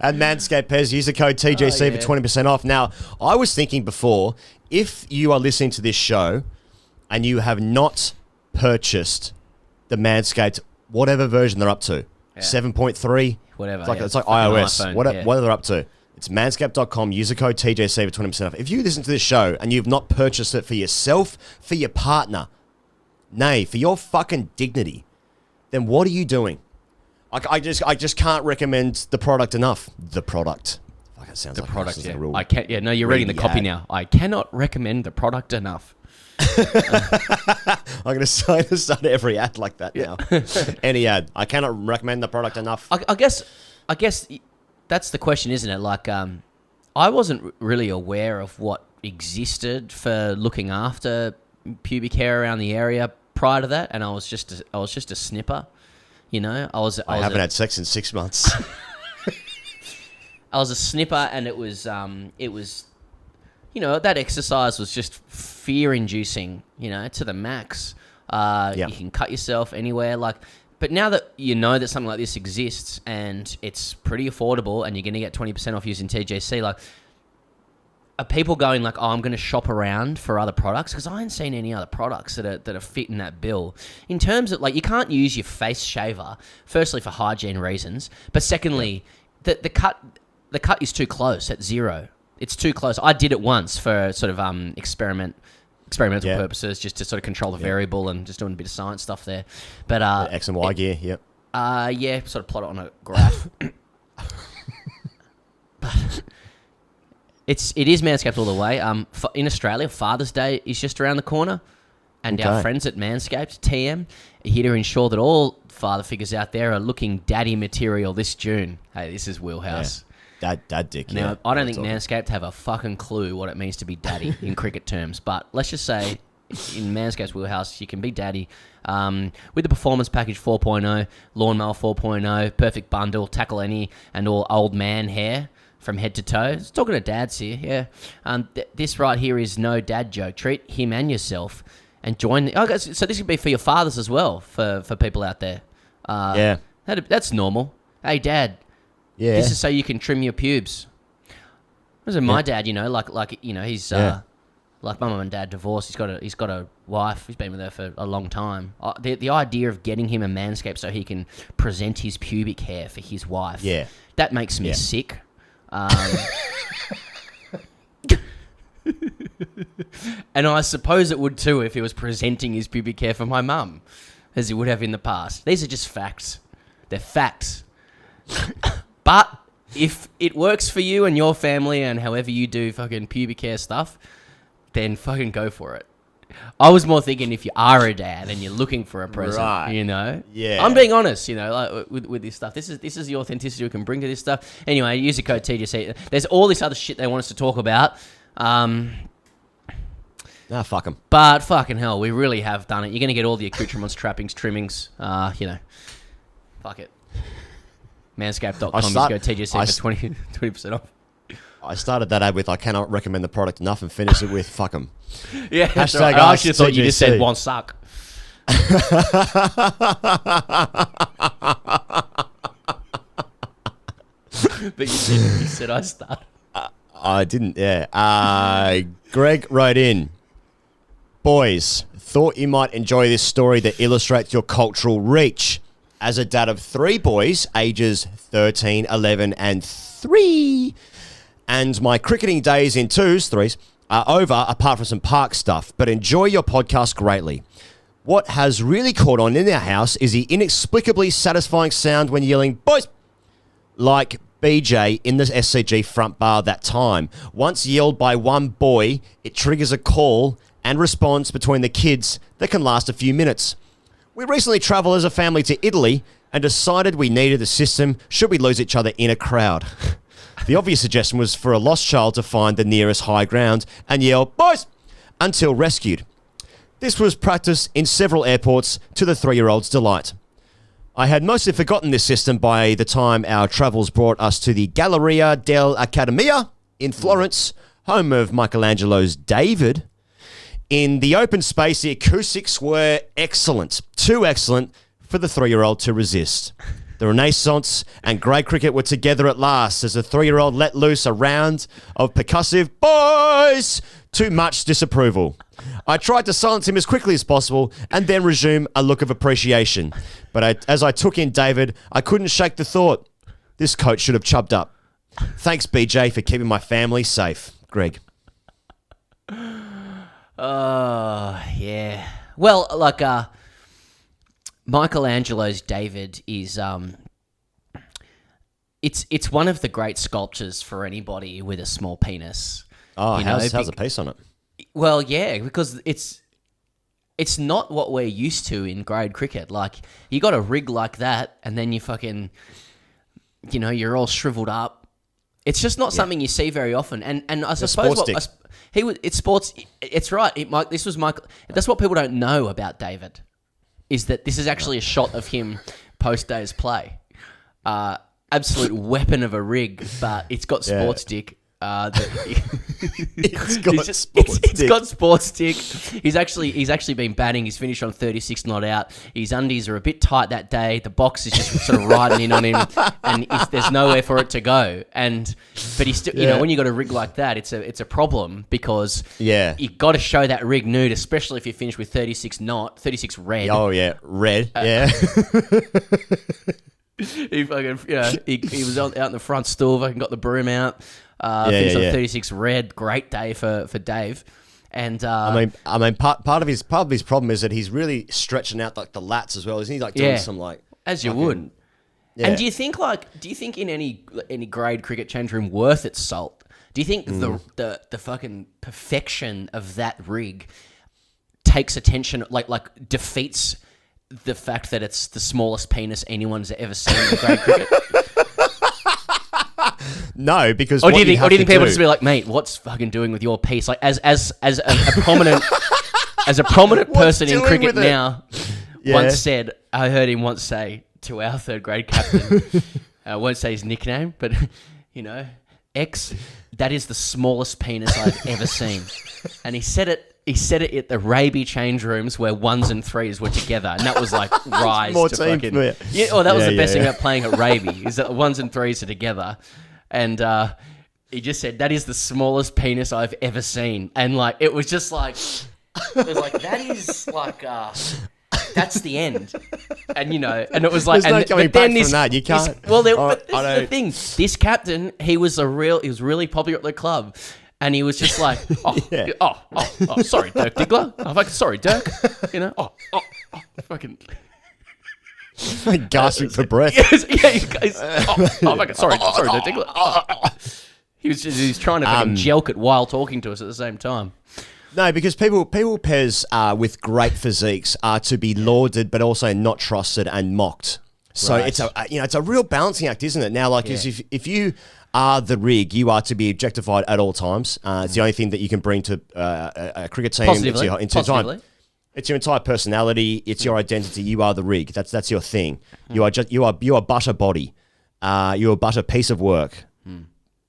At Manscaped, Pez, use the code TGC for 20% off. Now, I was thinking before, if you are listening to this show and you have not purchased the Manscaped, whatever version they're up to, 7.3, whatever, it's like iOS, iPhone, whatever they're up to. It's manscaped.com. Use the code TGC for 20% off. If you listen to this show and you've not purchased it for yourself, for your partner, nay, for your fucking dignity, then what are you doing? I just can't recommend the product enough. The product. Fuck, it sounds the like product. Like yeah. a real I can't. Yeah, no, you're reading the copy now. I cannot recommend the product enough. I'm going to start every ad like that now. Any ad. I cannot recommend the product enough. I guess that's the question, isn't it? Like, I wasn't really aware of what existed for looking after pubic hair around the area prior to that, and I was just a snipper. You know, I haven't had sex in 6 months. I was a snipper, and it was, you know, that exercise was just fear-inducing, you know, to the max. You can cut yourself anywhere, like. But now that you know that something like this exists and it's pretty affordable, and you're going to get 20% off using TGC, like, are people going like, oh, I'm going to shop around for other products? Because I ain't seen any other products that are fitting that bill. In terms of, like, you can't use your face shaver, firstly for hygiene reasons, but secondly, the cut is too close at 0. It's too close. I did it once for sort of experimental purposes, just to sort of control the variable and just doing a bit of science stuff there. But X and Y gear, yep. Sort of plot it on a graph. But it is Manscaped all the way. In Australia, Father's Day is just around the corner, and our friends at Manscaped, TM, are here to ensure that all father figures out there are looking daddy material this June. Hey, this is wheelhouse. Dad dick. Now, yeah. I don't think Manscaped have a fucking clue what it means to be daddy in cricket terms, but let's just say in Manscaped's wheelhouse, you can be daddy with the Performance Package 4.0, Lawnmower 4.0, perfect bundle, tackle any and all old man hair from head to toe. It's talking to dads here, yeah. This right here is no dad joke. Treat him and yourself and join. So this could be for your fathers as well, for people out there. Yeah. That's normal. Hey, Dad. Yeah. This is so you can trim your pubes. This is my dad, he's like my mum and dad divorced. He's got a wife. He's been with her for a long time. The idea of getting him a Manscaped so he can present his pubic hair for his wife. Yeah. That makes me sick. And I suppose it would too if he was presenting his pubic hair for my mum, as he would have in the past. These are just facts. They're facts. But if it works for you and your family and however you do fucking pubic hair stuff, then fucking go for it. I was more thinking if you are a dad and you're looking for a present, right. Yeah. I'm being honest, like with this stuff. This is the authenticity we can bring to this stuff. Anyway, use the code TGC. There's all this other shit they want us to talk about. Fuck them. But fucking hell, we really have done it. You're going to get all the accoutrements, trappings, trimmings, fuck it. Manscaped.com, just go TGC for 20% off. I started that ad with I cannot recommend the product enough and finished it with fuck them. Yeah, Hashtag I actually thought ASKTGC. you just said one suck. But you said I started. I didn't, yeah. Greg wrote in, boys, thought you might enjoy this story that illustrates your cultural reach. As a dad of 3 boys, ages 13, 11, and 3, and my cricketing days in 2s, 3s, are over apart from some park stuff, but enjoy your podcast greatly. What has really caught on in our house is the inexplicably satisfying sound when yelling, boys, like BJ in the SCG front bar that time. Once yelled by one boy, it triggers a call and response between the kids that can last a few minutes. We recently travelled as a family to Italy and decided we needed a system should we lose each other in a crowd. The obvious suggestion was for a lost child to find the nearest high ground and yell, boys, until rescued. This was practiced in several airports to the 3-year-old's delight. I had mostly forgotten this system by the time our travels brought us to the Galleria dell'Accademia in Florence, home of Michelangelo's David. In the open space, the acoustics were excellent. Too excellent for the 3-year-old to resist. The Renaissance and grade cricket were together at last as the 3-year-old let loose a round of percussive boys to much disapproval. I tried to silence him as quickly as possible and then resume a look of appreciation. But as I took in David, I couldn't shake the thought, this coach should have chubbed up. Thanks, BJ, for keeping my family safe. Greg. Yeah. Well, like, Michelangelo's David is, it's one of the great sculptures for anybody with a small penis. Oh, how's a piece on it? Well, yeah, because it's not what we're used to in grade cricket. Like, you got a rig like that, and then you fucking, you're all shriveled up. It's just not something you see very often. And I suppose it's sports. It's right. This was Michael. That's what people don't know about David, is that this is actually a shot of him post day's play. Absolute weapon of a rig, but it's got sports dick. It's got sports dick. He's actually been batting. He's finished on 36 not out. His undies are a bit tight that day. The box is just sort of riding in on him, and there's nowhere for it to go. But he's still, when you got a rig like that, it's a problem because you got to show that rig nude, especially if you finish with 36 red. Oh yeah, red. He fucking, he was out in the front stool, fucking got the broom out. Finished on 36 red. Great day for Dave. And I mean, part of his problem is that he's really stretching out like the lats as well, isn't he? Like doing some like as you would. Yeah. And do you think in any grade cricket change room worth its salt? Do you think the fucking perfection of that rig takes attention, like defeats the fact that it's the smallest penis anyone's ever seen in grade cricket? No, because or do you think people just be like, mate, what's fucking doing with your piece? Like as a prominent person in cricket now once said, I heard him once say to our third grade captain, I won't say his nickname, but X, that is the smallest penis I've ever seen. And he said it at the Raby change rooms where 1s and 3s were together, and that was like rise more to team fucking. player. Yeah, oh, that was the best thing about playing at Raby is that the 1s and 3s are together, and he just said that is the smallest penis I've ever seen, and like it was just like it was like that is like that's the end, and and it was like There's no coming back from that. You can't. But this is the thing. This captain, he was really popular at the club. And he was just like, sorry, Dirk Diggler. Sorry, Dirk. Fucking gasping for breath. Sorry, Dirk Diggler. He was trying to fucking jelk it while talking to us at the same time. No, because people pairs with great physiques are to be lauded, but also not trusted and mocked. So it's a real balancing act, isn't it? Now, like, if you are the rig, you are to be objectified at all times. It's the only thing that you can bring to a cricket team. Positively. It's your entire personality. It's your identity. You are the rig. That's your thing. You are but a body. You're but a piece of work.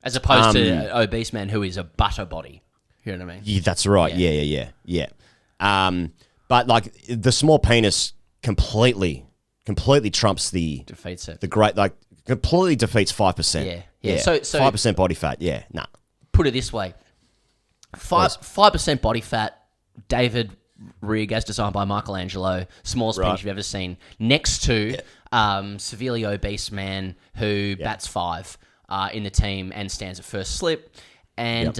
As opposed to an obese man who is a butter body. You know what I mean? Yeah, that's right. Yeah. But like the small penis completely trumps defeats it. The great completely defeats 5%. Yeah. So 5% body fat. Yeah. Nah. Put it this way: 5% body fat. David rig as designed by Michelangelo, smallest penis you've ever seen. Next to severely obese man who bats 5 in the team and stands at first slip, and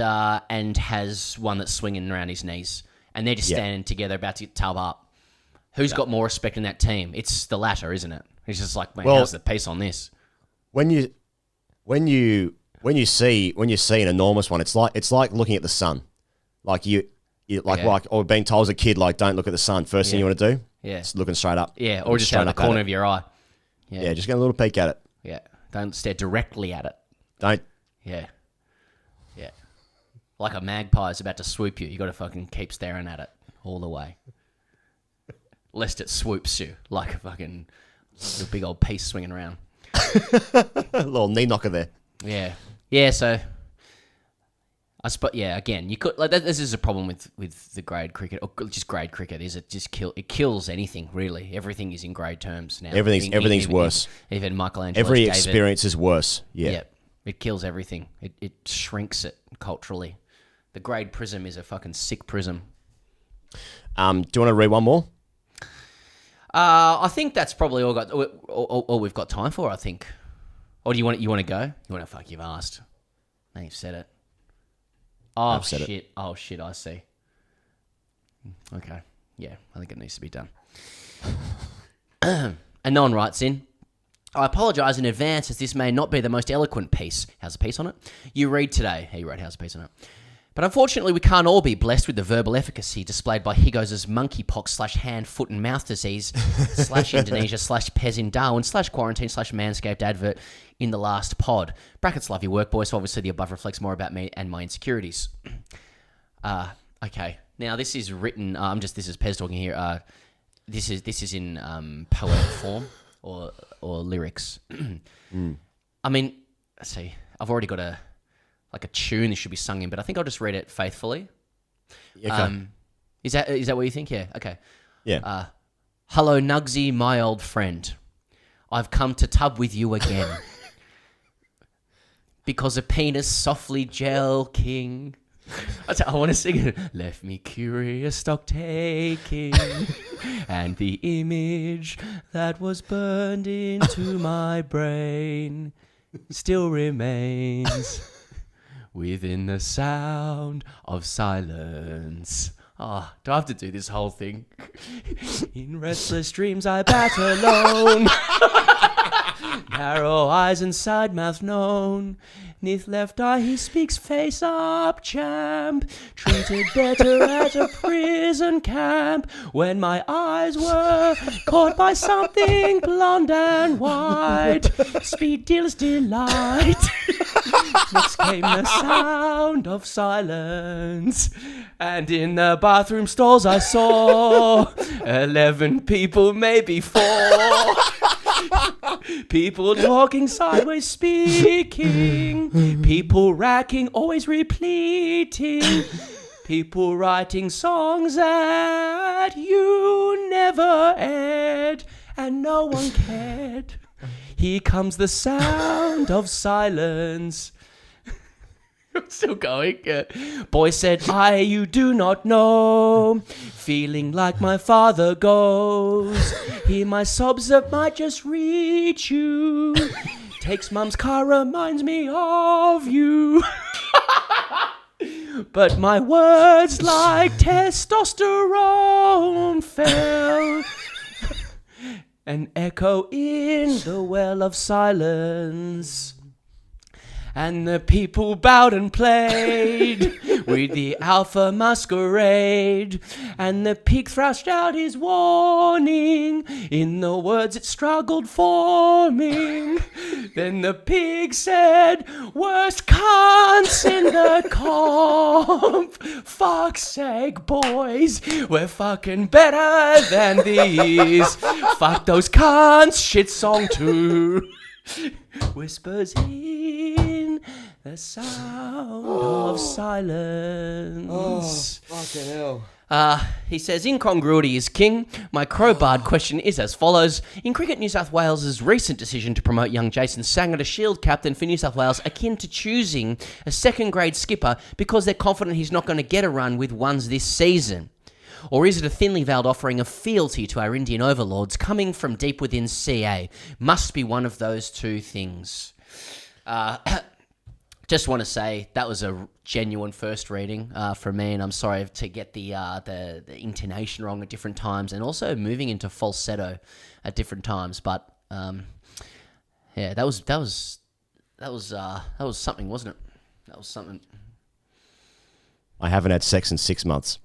has one that's swinging around his knees, and they're just standing together about to tub up. Who's got more respect in that team? It's the latter, isn't it? He's just like, man, how's the pace on this? When you see an enormous one, it's like looking at the sun. Like or being told as a kid, like, don't look at the sun. First thing you want to do, just looking straight up. Yeah, or just out of the corner of your eye. Yeah, just get a little peek at it. Yeah, don't stare directly at it. Don't. Yeah. Like a magpie is about to swoop you, you got to fucking keep staring at it all the way, lest it swoops you like a fucking big old piece swinging around. A little knee knocker there. Yeah. So I suppose, again, you could like this is a problem with the grade cricket or just grade cricket. Is it just kills anything really? Everything is in grade terms now. Everything's worse. Even Michelangelo. Every experience is worse. Yeah. It kills everything. It shrinks it culturally. The grade prism is a fucking sick prism. Do you want to read one more? I think that's probably all we've got time for. I think. Or do you want to go? You want to fuck? You've asked. Now you've said it. Oh shit! It. Oh shit! I see. Okay. Yeah, I think it needs to be done. And no one writes in. I apologise in advance as this may not be the most eloquent piece. How's the piece on it? You read today. He wrote, how's the piece on it? But unfortunately, we can't all be blessed with the verbal efficacy displayed by Higgins' monkeypox / hand, foot and mouth disease / Indonesia / Pez in Darwin / quarantine / manscaped advert in the last pod. Brackets, love your work, boys. So obviously, the above reflects more about me and my insecurities. Okay. Now, this is written... this is Pez talking here. This is in poetic form or lyrics. I mean, let's see. I've already got a tune this should be sung in, but I think I'll just read it faithfully. Okay. Is that what you think? Yeah. Okay. Yeah. Hello, Nugsy, my old friend. I've come to tub with you again. Because a penis softly jelking. I want to sing it. Left me curious, stock taking, and the image that was burned into my brain still remains within the sound of silence. Oh, do I have to do this whole thing? In restless dreams I bat alone. Narrow eyes and side mouth known. Neath left eye he speaks face up, champ. Treated better at a prison camp. When my eyes were caught by something blonde and white. Speed deals delight. Next came the sound of silence. And in the bathroom stalls I saw 11 people, maybe 4. People talking sideways, speaking. People racking, always repleting. People writing songs that you never aired, and no one cared. Here comes the sound of silence. I'm still going. Boy said, you do not know. Feeling like my father goes. Hear my sobs that might just reach you. Takes mum's car, reminds me of you. But my words like testosterone fell and echo in the well of silence. And the people bowed and played with the alpha masquerade. And the pig thrashed out his warning in the words it struggled forming. Then the pig said, worst cunts in the comp. Fuck's sake, boys, we're fucking better than these. Fuck those cunts, shit song too. Whispers in the sound of silence. Oh, fucking hell. He says, incongruity is king. My crowbarred question is as follows. In Cricket New South Wales' recent decision to promote young Jason Sanger to Shield captain for New South Wales akin to choosing a second-grade skipper because they're confident he's not going to get a run with ones this season? Or is it a thinly veiled offering of fealty to our Indian overlords coming from deep within CA? Must be one of those two things. Just want to say that was a genuine first reading from me, and I'm sorry to get the intonation wrong at different times, and also moving into falsetto at different times. But yeah, that was something, wasn't it? That was something. I haven't had sex in 6 months.